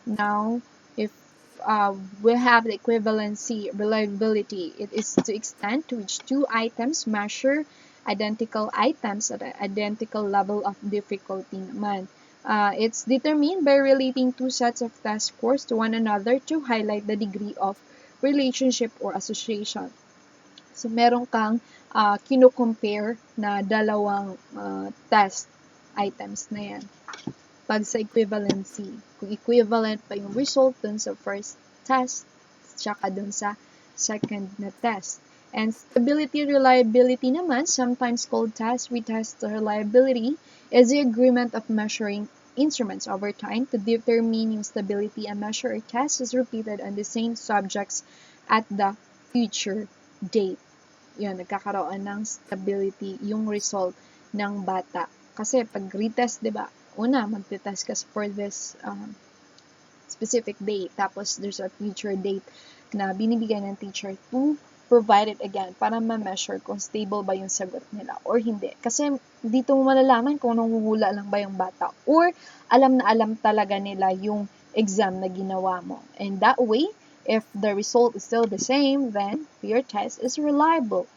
Now, if we have the equivalency reliability, it is to extent to which two items measure identical items at an identical level of difficulty naman. It's determined by relating two sets of test scores to one another to highlight the degree of relationship or association. So, meron kang kino-compare na dalawang test items na yan. Pag sa equivalency, kung equivalent pa yung result dun sa first test, tsaka dun sa second na test. And stability reliability naman, sometimes called retest reliability, is the agreement of measuring instruments over time to determine yung stability and measure or test is repeated on the same subjects at the future date. Yun, nagkakaroon ng stability yung result ng bata. Kasi pag retest, diba, una, mag-test ka for this specific date. Tapos, there's a future date na binibigyan ng teacher to provide it again para ma-measure kung stable ba yung sagot nila or hindi. Kasi dito mo malalaman kung nanguhula lang ba yung bata or alam na alam talaga nila yung exam na ginawa mo. And that way, if the result is still the same, then your test is reliable.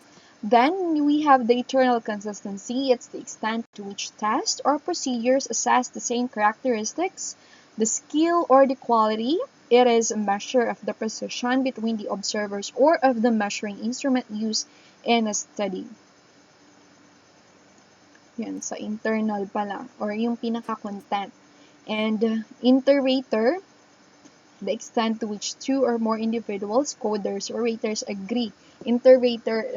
Then we have the eternal consistency. It's the extent to which tests or procedures assess the same characteristics, the skill or the quality. It is a measure of the precision between the observers or of the measuring instrument used in a study. Yan, sa internal pala, or yung pinaka-content. And inter-rater, the extent to which two or more individuals, coders, or raters agree. Inter-rater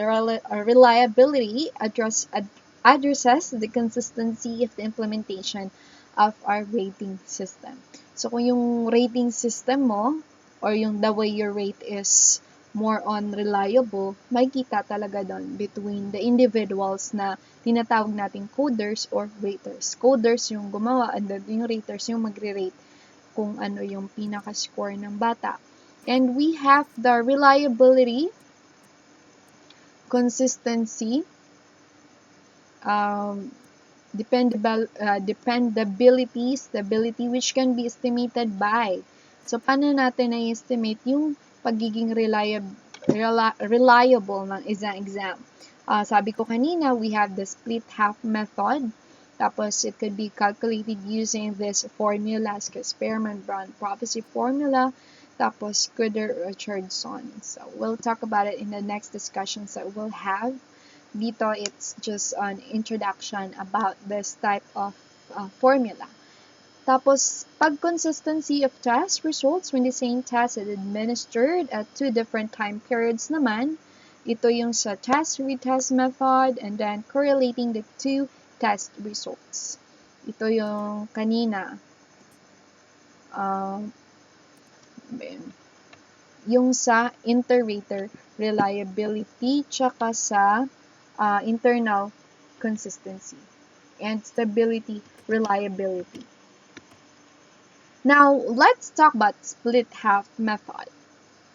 reliability addresses the consistency of the implementation of our rating system. So, kung yung rating system mo, or yung the way you rate is more on reliable, makikita talaga doon between the individuals na tinatawag nating coders or raters. Coders yung gumawa, and then yung raters yung magre-rate kung ano yung pinaka-score ng bata. And we have the reliability, consistency, dependability, stability, which can be estimated by. So, paano natin na-estimate yung pagiging reliable ng isang exam? Sabi ko kanina, we have the split half method. Tapos, it could be calculated using this formulas, Spearman-Brown prophecy formula, tapos Kuder-Richardson. So, we'll talk about it in the next discussions that we'll have. Dito, it's just an introduction about this type of formula. Tapos, pag consistency of test results when the same test is administered at two different time periods naman, ito yung sa test-retest method, and then correlating the two test results. Ito yung kanina. Yung sa inter-rater reliability, tsaka sa internal consistency and stability reliability. Now, let's talk about split half method.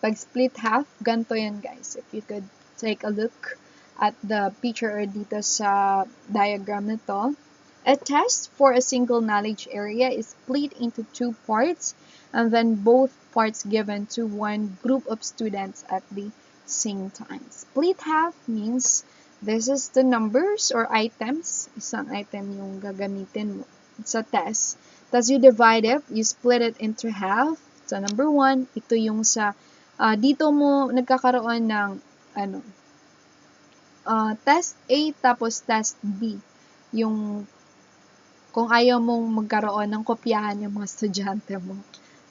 Pag split half, ganito yan guys. If you could take a look at the picture or dito sa diagram na to. A test for a single knowledge area is split into two parts, and then both parts given to one group of students at the same time. Split half means this is the numbers or items. Isang item yung gagamitin mo sa test. Tapos you divide it, you split it into half. So number 1, ito yung sa, dito mo nagkakaroon ng, test A tapos test B. Yung, kung ayaw mong magkaroon ng kopyahan yung mga estudyante mo,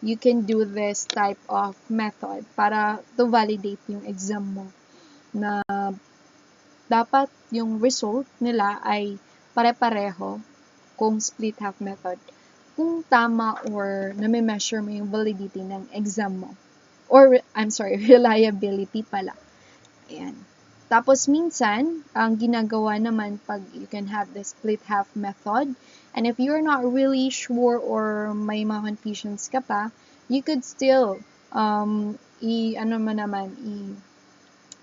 you can do this type of method para to validate yung exam mo. Na dapat yung result nila ay pare-pareho kung split half method. Kung tama or nami-measure mo yung validity ng exam mo. Or, reliability pala. Ayan. Tapos minsan, ang ginagawa naman pag you can have the split half method, and if you're not really sure or may mga confusions ka pa, you could still,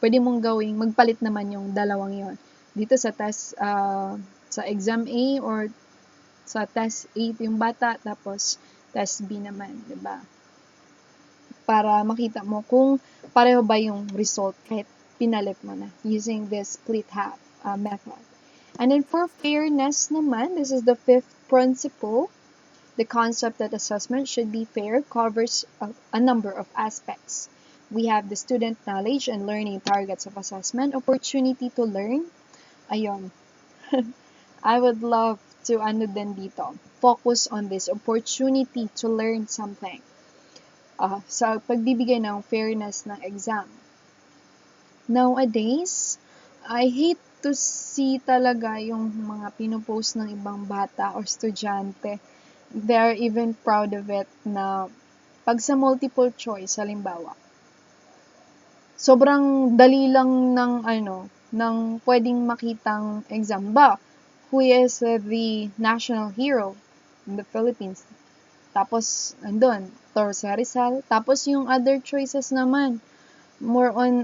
pwede mong gawing magpalit naman yung dalawang yon. Dito sa test, sa exam A or sa test A yung bata, tapos test B naman, diba? Para makita mo kung pareho ba yung result kahit pinalit mo na using this split half method. And then for fairness naman, this is the fifth principle. The concept that assessment should be fair covers a number of aspects. We have the student knowledge and learning targets of assessment, opportunity to learn. Ayun. I would love to din dito. Focus on this opportunity to learn something. Sa pagbibigay ng fairness ng exam. Nowadays, I hate to see talaga yung mga pinopost ng ibang bata or estudyante. They're even proud of it na pag sa multiple choice, halimbawa, sobrang dali lang ng pwedeng makitang exam ba, who is the national hero in the Philippines. Tapos, andun, Torres Rizal. Tapos yung other choices naman, more on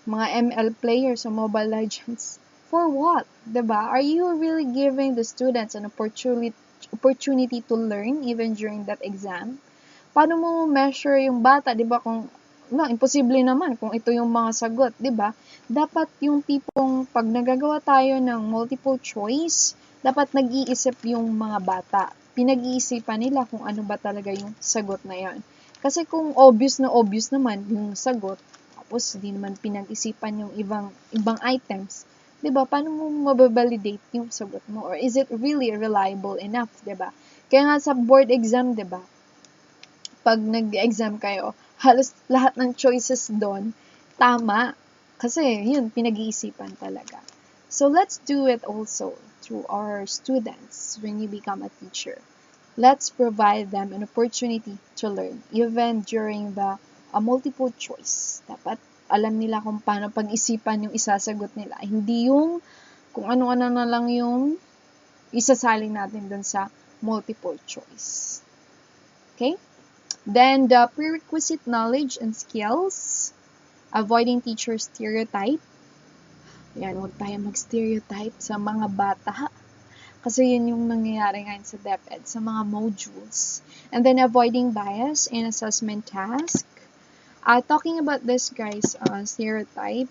mga ML players sa Mobile Legends. For what? 'Di ba? Are you really giving the students an opportunity to learn even during that exam? Paano mo measure yung bata, 'di ba, kung imposible naman kung ito yung mga sagot, 'di ba? Dapat yung tipong pag nagagawa tayo ng multiple choice, dapat nag-iisip yung mga bata. Pinag-iisipan nila kung ano ba talaga yung sagot na 'yon. Kasi kung obvious na obvious naman yung sagot, tapos hindi naman pinag-isipan yung ibang items, 'di ba? Paano mo mababalidate yung sagot mo? Or is it really reliable enough, 'di ba? Kaya nga sa board exam, 'di ba? Pag nag-exam kayo, halos lahat ng choices doon tama. Kasi yun, pinag-iisipan talaga. So let's do it also to our students when you become a teacher. Let's provide them an opportunity to learn, even during the multiple choice. Dapat alam nila kung paano pag-isipan yung isasagot nila. Hindi yung kung ano-ano na lang yung isasaling natin dun sa multiple choice. Okay? Then, the prerequisite knowledge and skills, avoiding teacher stereotype. Yan, huwag tayo mag-stereotype sa mga bata. Kasi yun yung nangyayari ngayon sa DepEd, sa mga modules. And then, avoiding bias in assessment task. Talking about this, guys, stereotype.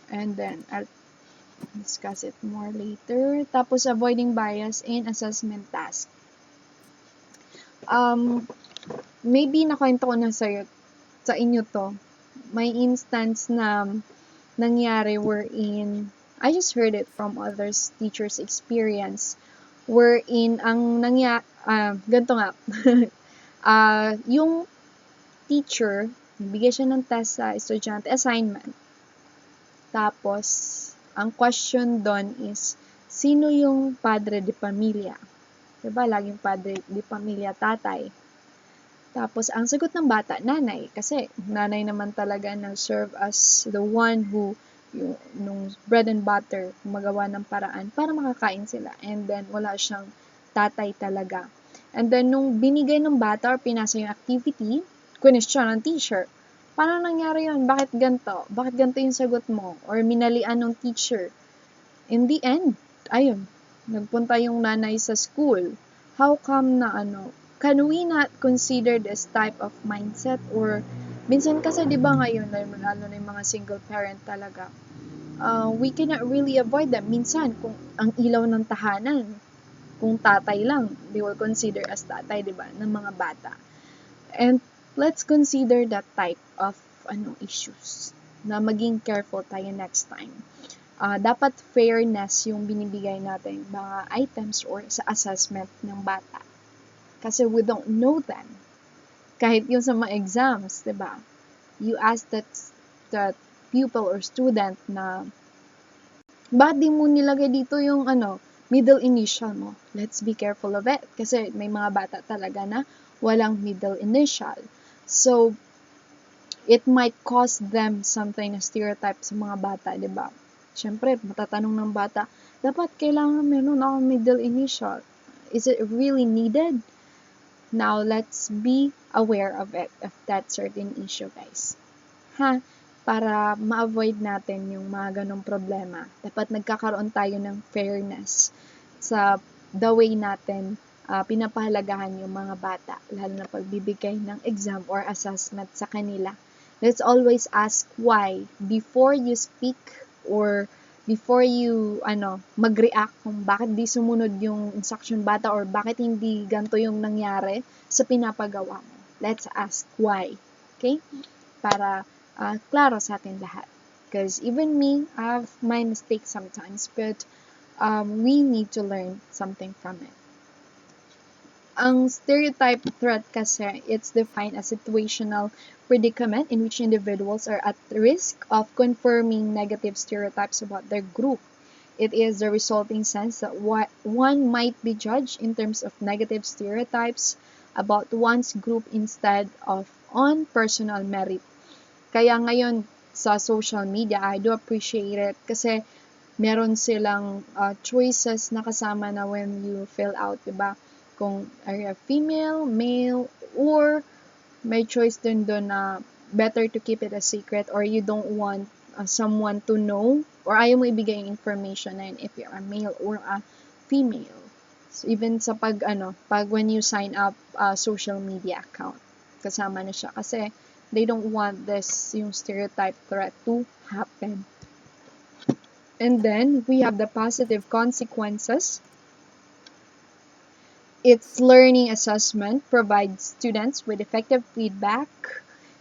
And then, I'll discuss it more later. Tapos, avoiding bias in assessment task. Maybe nakwento ko na sa inyo to. May instance na nangyari wherein I just heard it from others teachers' experience wherein ang ganito nga yung teacher bigay siya ng test sa estudyante assignment, tapos ang question doon is sino yung padre de pamilya, diba laging padre de pamilya tatay. Tapos, ang sagot ng bata, nanay. Kasi, nanay naman talaga nag-serve as the one who, nung bread and butter, magawa ng paraan para makakain sila. And then, wala siyang tatay talaga. And then, nung binigay ng bata or pinasa yung activity, question ng teacher, paano nangyari yun? Bakit ganito? Bakit ganito yung sagot mo? Or minalian ng teacher? In the end, ayun, nagpunta yung nanay sa school. How come na can we not consider this type of mindset? Or minsan kasi 'di ba ngayon lalo na yung mga single parent talaga, we cannot really avoid them. Minsan kung ang ilaw ng tahanan, kung tatay lang, they will consider as tatay, 'di ba, ng mga bata. And let's consider that type of issues na maging careful tayo next time. Dapat fairness yung binibigay natin mga items or sa assessment ng bata. Kasi we don't know them. Kahit yung sa mga exams, 'di ba? You ask that pupil or student na bakit di mo nilagay dito yung middle initial mo? Let's be careful of it. Kasi may mga bata talaga na walang middle initial. So, it might cause them something na stereotype sa mga bata, 'di ba? Siyempre, matatanong ng bata, dapat kailangan meron ako middle initial. Is it really needed? Now, let's be aware of it, of that certain issue, guys. Para ma-avoid natin yung mga ganong problema. Dapat nagkakaroon tayo ng fairness sa the way natin pinapahalagahan yung mga bata, lalo na pagbibigay ng exam or assessment sa kanila. Let's always ask why before you speak or before you mag-react kung bakit di sumunod yung instruction bata or bakit hindi ganito yung nangyari sa pinapagawa mo. Let's ask why. Okay? Para klaro sa atin lahat. Because even me, I have my mistakes sometimes, but we need to learn something from it. Ang stereotype threat kasi, it's defined as situational predicament in which individuals are at risk of confirming negative stereotypes about their group. It is the resulting sense that one might be judged in terms of negative stereotypes about one's group instead of on personal merit. Kaya ngayon, sa social media, I do appreciate it kasi meron silang choices na kasama na when you fill out, diba? Kung are you a female, male, or may choice din doon na better to keep it a secret, or you don't want someone to know, or ayaw mo ibigay yung information na yun if you're a male or a female. So, even sa pag when you sign up social media account, kasama na siya kasi they don't want this yung stereotype threat to happen. And then we have the positive consequences. Its learning assessment provides students with effective feedback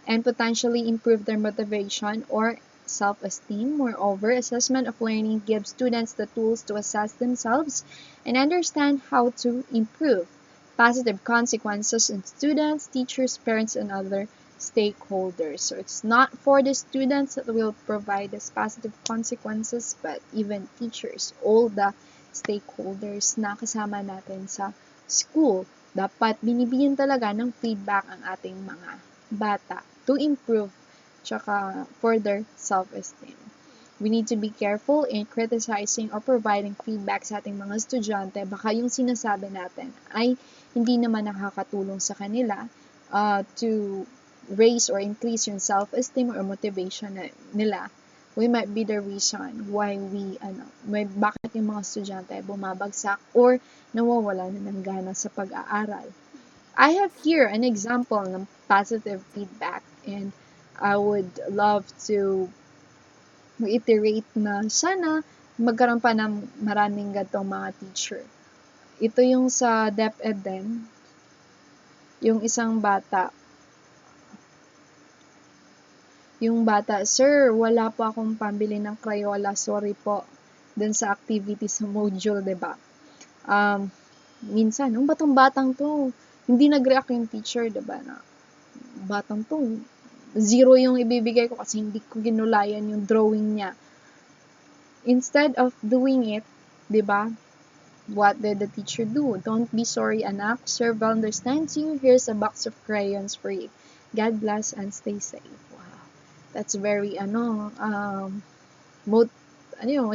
and potentially improve their motivation or self-esteem. Moreover, assessment of learning gives students the tools to assess themselves and understand how to improve. Positive consequences in students, teachers, parents, and other stakeholders. So it's not for the students that will provide these positive consequences, but even teachers, all the stakeholders na kasama natin sa school. Dapat binibigyan talaga ng feedback ang ating mga bata to improve tsaka further self-esteem. We need to be careful in criticizing or providing feedback sa ating mga estudyante. Baka yung sinasabi natin ay hindi naman nakakatulong sa kanila to raise or increase yung self-esteem or motivation nila. We might be the reason why bakit yung mga estudyante bumabagsak or nawawala na ng gana sa pag-aaral. I have here an example ng positive feedback, and I would love to reiterate na sana magkaroon pa ng maraming ganitong mga teacher. Ito yung sa DepEd din, yung isang bata. Yung bata, "Sir, wala po akong pambili ng Crayola, sorry po." Dun sa activity sa module, 'di ba? Minsan, yung batang-batang to, hindi nag-react yung teacher, 'di ba? Na batang to, 0 yung ibibigay ko kasi hindi ko ginulayan yung drawing niya. Instead of doing it, 'di ba? What did the teacher do? "Don't be sorry, anak. Sir Val understands you. Here's a box of crayons for you. God bless and stay safe." Wow. That's very,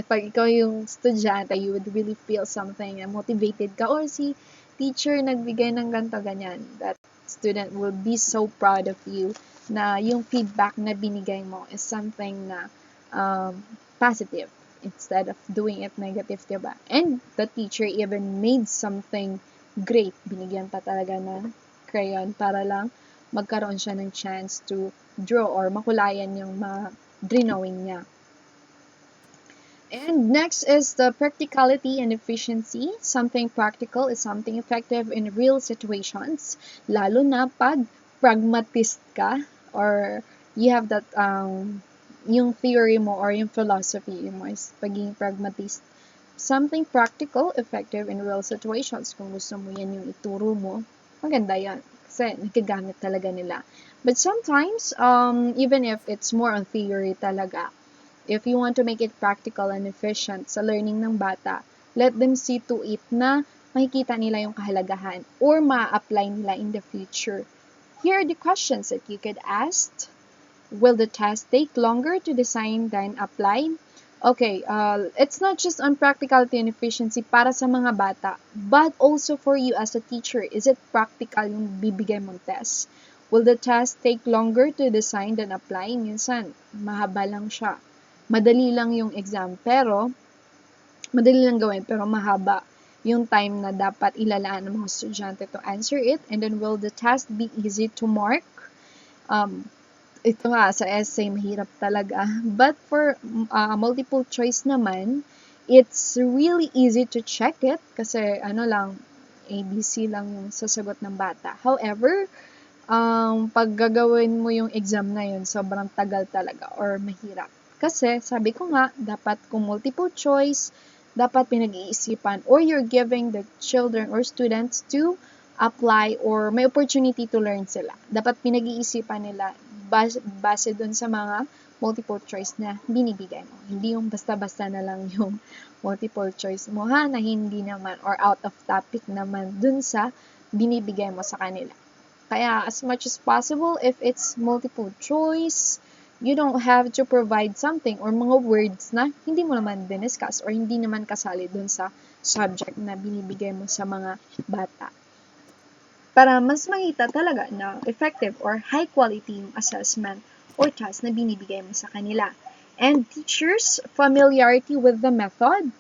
pag ikaw yung estudyante, you would really feel something, motivated ka, or si teacher nagbigay ng ganito, ganyan. That student will be so proud of you na yung feedback na binigay mo is something na positive instead of doing it negative, diba? And the teacher even made something great. Binigyan pa talaga ng crayon para lang magkaroon siya ng chance to draw or makulayan yung mga drawing niya. And next is the practicality and efficiency. Something practical is something effective in real situations. Lalo na pag pragmatist ka or you have that yung theory mo or yung philosophy mo is pagiging pragmatist. Something practical, effective in real situations. Kung gusto mo yan yung ituro mo, maganda yan. Kasi nagagamit talaga nila. But sometimes, even if it's more on theory talaga, if you want to make it practical and efficient sa learning ng bata, let them see to it na makikita nila yung kahalagahan or ma-apply nila in the future. Here are the questions that you could ask. Will the test take longer to design than apply? Okay, it's not just on practicality and efficiency para sa mga bata, but also for you as a teacher. Is it practical yung bibigay mong test? Will the test take longer to design than apply? Minsan, mahaba lang siya. Madali lang yung exam, pero madali lang gawin, pero mahaba yung time na dapat ilalaan ng mga estudyante to answer it. And then, will the test be easy to mark? Ito nga, sa essay, mahirap talaga. But for multiple choice naman, it's really easy to check it kasi ABC lang yung sasagot ng bata. However, pag gagawin mo yung exam na yun, sobrang tagal talaga or mahirap. Kasi, sabi ko nga, dapat kung multiple choice, dapat pinag-iisipan or you're giving the children or students to apply or may opportunity to learn sila. Dapat pinag-iisipan nila base dun sa mga multiple choice na binibigay mo. Hindi yung basta-basta na lang yung multiple choice mo na hindi naman or out of topic naman dun sa binibigay mo sa kanila. Kaya as much as possible, if it's multiple choice, you don't have to provide something or mga words na hindi mo naman diniscuss or hindi naman kasali dun sa subject na binibigay mo sa mga bata. para mas makita talaga na effective or high quality yung assessment or task na binibigay mo sa kanila. And teachers, familiarity with the method.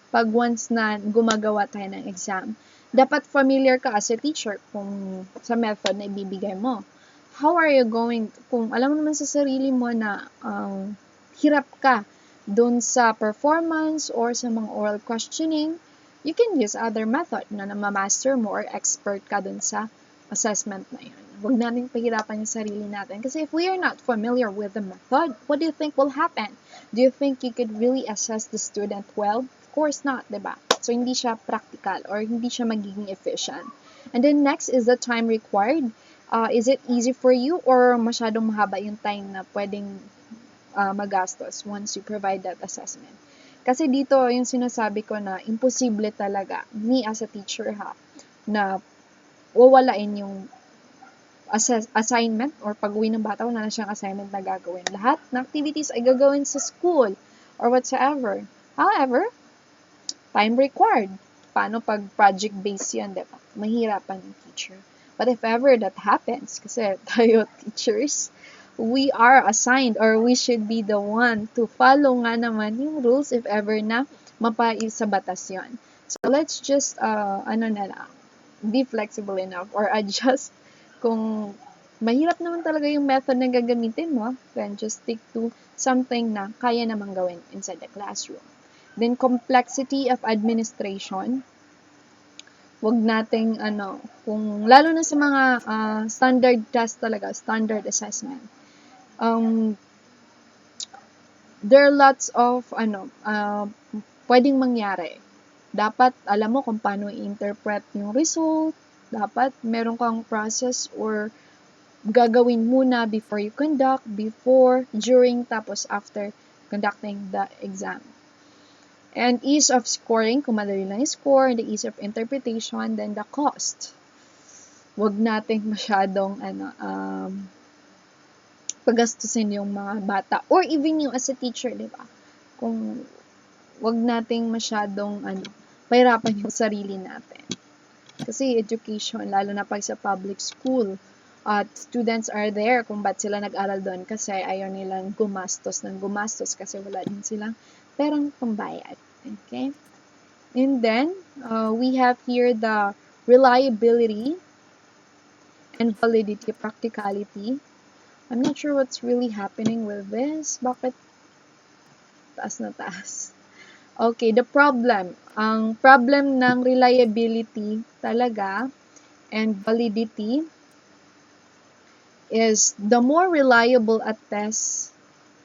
Pag once na gumagawa tayo ng exam, dapat familiar ka as a teacher kung sa method na ibibigay mo. How are you going, kung alam mo naman sa sarili mo na hirap ka dun sa performance or sa mga oral questioning, you can use other method na namamaster mo or expert ka dun sa assessment na yun. Huwag natin pahirapan yung sarili natin. Kasi if we are not familiar with the method, what do you think will happen? Do you think you could really assess the student well? Of course not, diba? So, hindi siya practical or hindi siya magiging efficient. And then next is the time required. Is it easy for you or masyadong mahaba yung time na pwedeng magastos once you provide that assessment? Kasi dito, yung sinasabi ko na imposible talaga, me as a teacher na wawalain yung assignment or pag-uwi ng bata, wala na siyang assignment na gagawin. Lahat ng activities ay gagawin sa school or whatsoever. However, time required. Paano pag project-based yan, diba? Mahirapan yung teacher. But if ever that happens, kasi tayo teachers, we are assigned or we should be the one to follow nga naman yung rules if ever na mapais sa batas yon. So let's just, be flexible enough or adjust kung mahirap naman talaga yung method na gagamitin mo, then just stick to something na kaya namang gawin inside the classroom. Then complexity of administration. Wag nating kung lalo na sa mga standard test talaga, standard assessment. There are lots of pwedeng mangyari. Dapat alam mo kung paano i-interpret yung result. Dapat meron kang process or gagawin muna before you conduct, before, during, tapos after conducting the exam. And ease of scoring, kung madali lang i-score, the ease of interpretation, then the cost. Wag nating masyadong pagastusin yung mga bata or even yung as a teacher, di ba? Kung wag nating masyadong pahirapan yung sarili natin. Kasi education, lalo na pag sa public school, at students are there kung ba't sila nag-aral doon kasi ayaw nilang gumastos kasi wala din silang perang pambayad. Okay? And then, we have here the reliability and validity, practicality. I'm not sure what's really happening with this. Bakit taas na taas? Okay, the problem. Ang problem ng reliability talaga and validity is the more reliable a test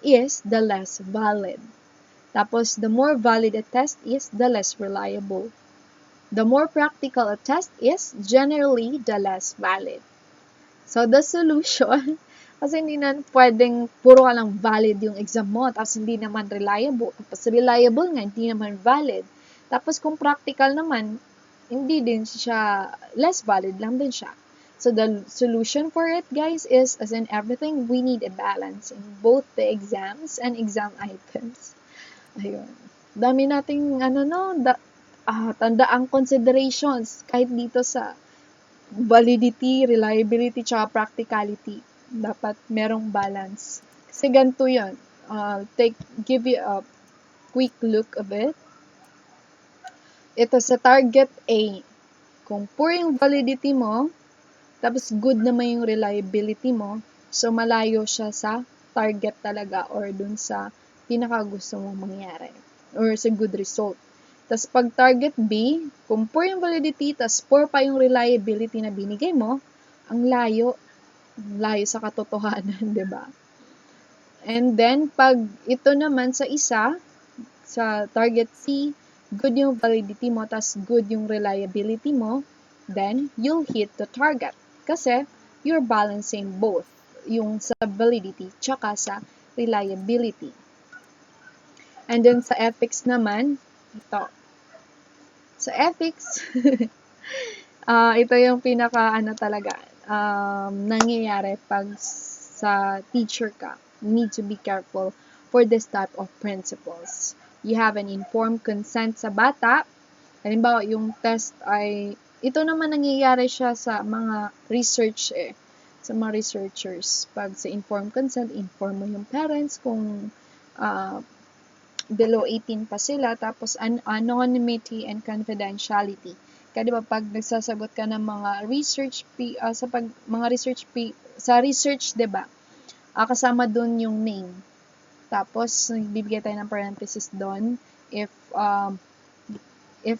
is, the less valid. Tapos, the more valid a test is, the less reliable. The more practical a test is, generally, the less valid. So, the solution, kasi hindi na pwedeng puro ka lang valid yung exam mo, tapos hindi naman reliable. Tapos reliable nga, hindi naman valid. Tapos kung practical naman, hindi din siya, less valid lang din siya. So the solution for it, guys, is, as in everything, we need a balance in both the exams and exam items. Ayun. Dami nating, tandaang considerations, kahit dito sa validity, reliability, tsaka practicality. Dapat merong balance. Kasi ganito yun. Give you a quick look of it. Ito sa target A. Kung poor yung validity mo, tapos good naman yung reliability mo, so malayo siya sa target talaga or dun sa pinaka gusto mong mangyari or sa good result. Tapos pag target B, kung poor yung validity, tapos poor pa yung reliability na binigay mo, ang layo sa katotohanan, di ba? And then, pag ito naman sa isa, sa target C, good yung validity mo, tas good yung reliability mo, then you'll hit the target. Kasi, you're balancing both, yung sa validity, tsaka sa reliability. And then, sa ethics naman, ito. Sa ethics, ito yung pinaka, talaga, nangyayari pag sa teacher ka. You need to be careful for this type of principles. You have an informed consent sa bata. Halimbawa, yung test ay ito naman nangyayari siya sa mga research sa mga researchers. Pag sa informed consent, inform mo yung parents kung below 18 pa sila, tapos anonymity and confidentiality. Kaya di ba pag nagsasagot ka ng mga research sa research, di ba? Kasama doon yung name. Tapos bibigay tayo ng parenthesis doon if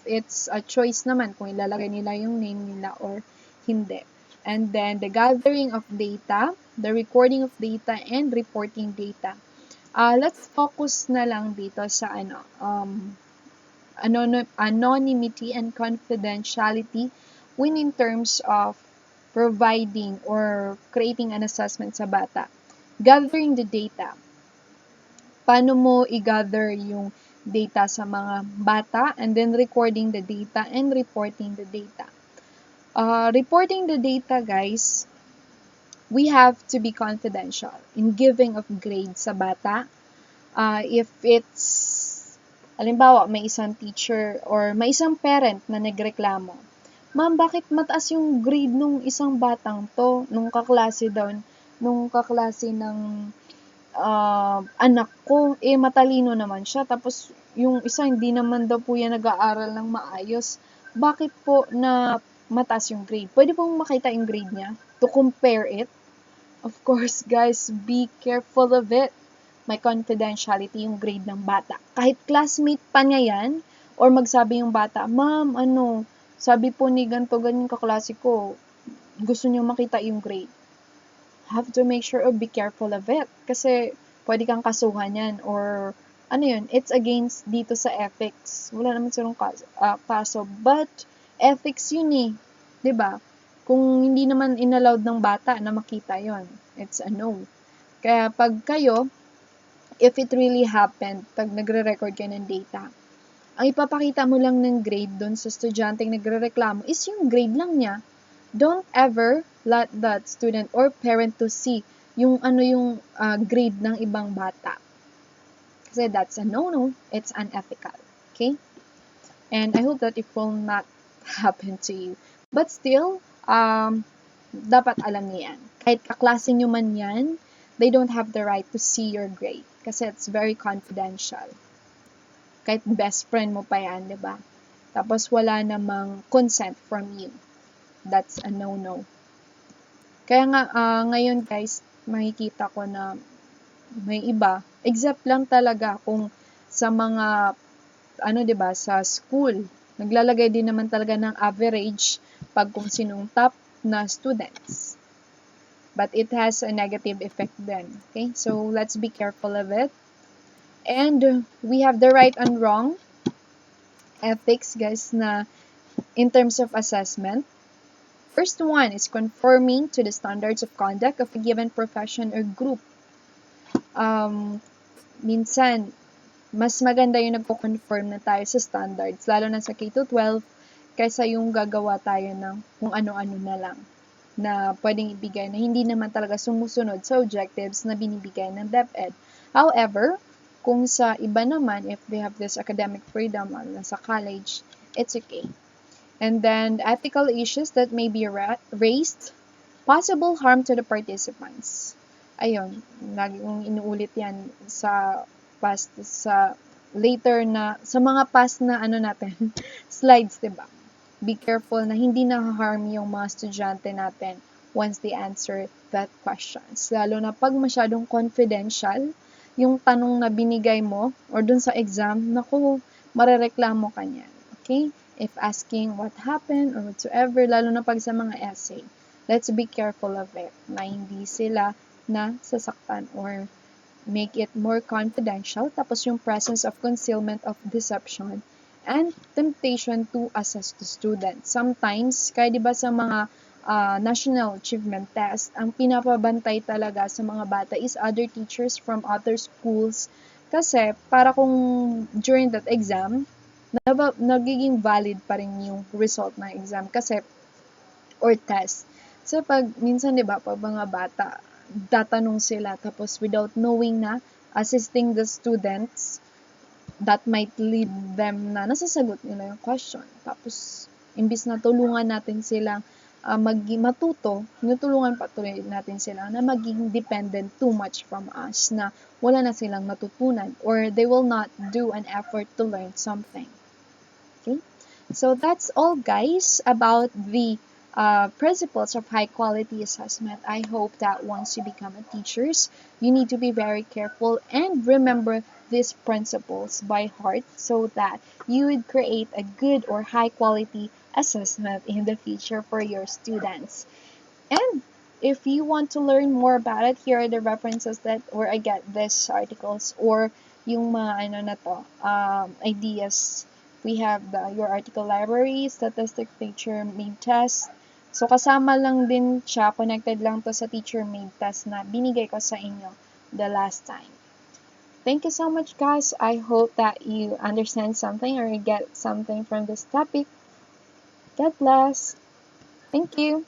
it's a choice naman kung ilalagay nila yung name nila or hindi. And then the gathering of data, the recording of data, and reporting data. Let's focus na lang dito sa anonymity and confidentiality when in terms of providing or creating an assessment sa bata. Gathering the data. Paano mo i-gather yung data sa mga bata, and then recording the data and reporting the data. Reporting the data, guys, we have to be confidential in giving of grades sa bata. If it's, halimbawa, may isang teacher or may isang parent na nagreklamo, ma'am, bakit mataas yung grade nung isang batang to, nung kaklase ng anak ko, matalino naman siya, tapos yung isa hindi naman daw po yan nag-aaral ng maayos. Bakit po na mataas yung grade? Pwede pong makita yung grade niya to compare it. Of course, guys, be careful of it. May confidentiality yung grade ng bata. Kahit classmate pa niya yan, or magsabi yung bata, ma'am, sabi po ni ganito, ganyan kaklase ko, gusto niyo makita yung grade. Have to make sure be careful of it. Kasi, pwede kang kasuhan yan, or, it's against dito sa ethics. Wala naman silang kaso. But, ethics yun eh. 'Di ba? Kung hindi naman inallowed ng bata na makita yon, it's a no. Kaya pag kayo, if it really happened, pag nagre-record ka ng data, ang ipapakita mo lang ng grade doon sa estudyanteng nagre-reklamo is yung grade lang niya. Don't ever let that student or parent to see yung grade ng ibang bata. Kasi that's a no-no. It's unethical. Okay? And I hope that it will not happen to you. But still, dapat alam niyo yan. Kahit kaklase nyo man yan, they don't have the right to see your grade. Kasi it's very confidential. Kahit best friend mo pa yan, di ba? Tapos wala namang consent from you. That's a no-no. Kaya nga, ngayon guys, makikita ko na may iba. Except lang talaga kung sa mga, di ba, sa school. Naglalagay din naman talaga ng average pag kung sinong top na students. But it has a negative effect then. Okay? So, let's be careful of it. And we have the right and wrong ethics, guys, na in terms of assessment. First one is conforming to the standards of conduct of a given profession or group. Minsan, mas maganda yung nagpo-conform na tayo sa standards, lalo na sa K-12, kaysa yung gagawa tayo ng kung ano-ano na lang na pwedeng ibigay na hindi naman talaga sumusunod sa objectives na binibigay ng DepEd. However, kung sa iba naman, if they have this academic freedom sa college, it's okay. And then, ethical issues that may be raised, possible harm to the participants. Ayun, lagi kong inuulit yan sa past, sa later na, sa mga past na natin, slides, diba? Be careful na hindi na-harm yung mga estudyante natin once they answer that questions. Lalo na pag masyadong confidential, yung tanong na binigay mo, or dun sa exam, naku, marereklamo ka niyan. Okay? If asking what happened or whatsoever, lalo na pag sa mga essay, let's be careful of it, na hindi sila na sasaktan or make it more confidential. Tapos yung presence of concealment of deception and temptation to assess the student. Sometimes, kaya diba sa mga national achievement test, ang pinapabantay talaga sa mga bata is other teachers from other schools. Kasi para kung during that exam, nagiging valid pa rin yung result ng exam kasi or test. So pag minsan 'di ba pag mga bata tatanong sila tapos without knowing na assisting the students, that might lead them na nasasagot nila yung question. Tapos Imbis na tulungan natin silang matuto, tinutulungan patuloy natin sila na maging dependent too much from us, na wala na silang matutunan or they will not do an effort to learn something. Okay? So that's all, guys, about the principles of high quality assessment. I hope that once you become a teachers, you need to be very careful and remember these principles by heart so that you would create a good or high quality assessment in the future for your students. And if you want to learn more about it, here are the references that where I get these articles or yung mga ano na to, ideas. We have your article library, statistic teacher-made test. So kasama lang din siya, connected lang to sa teacher-made test na binigay ko sa inyo the last time. Thank you so much, guys. I hope that you understand something or get something from this topic. God bless. Thank you.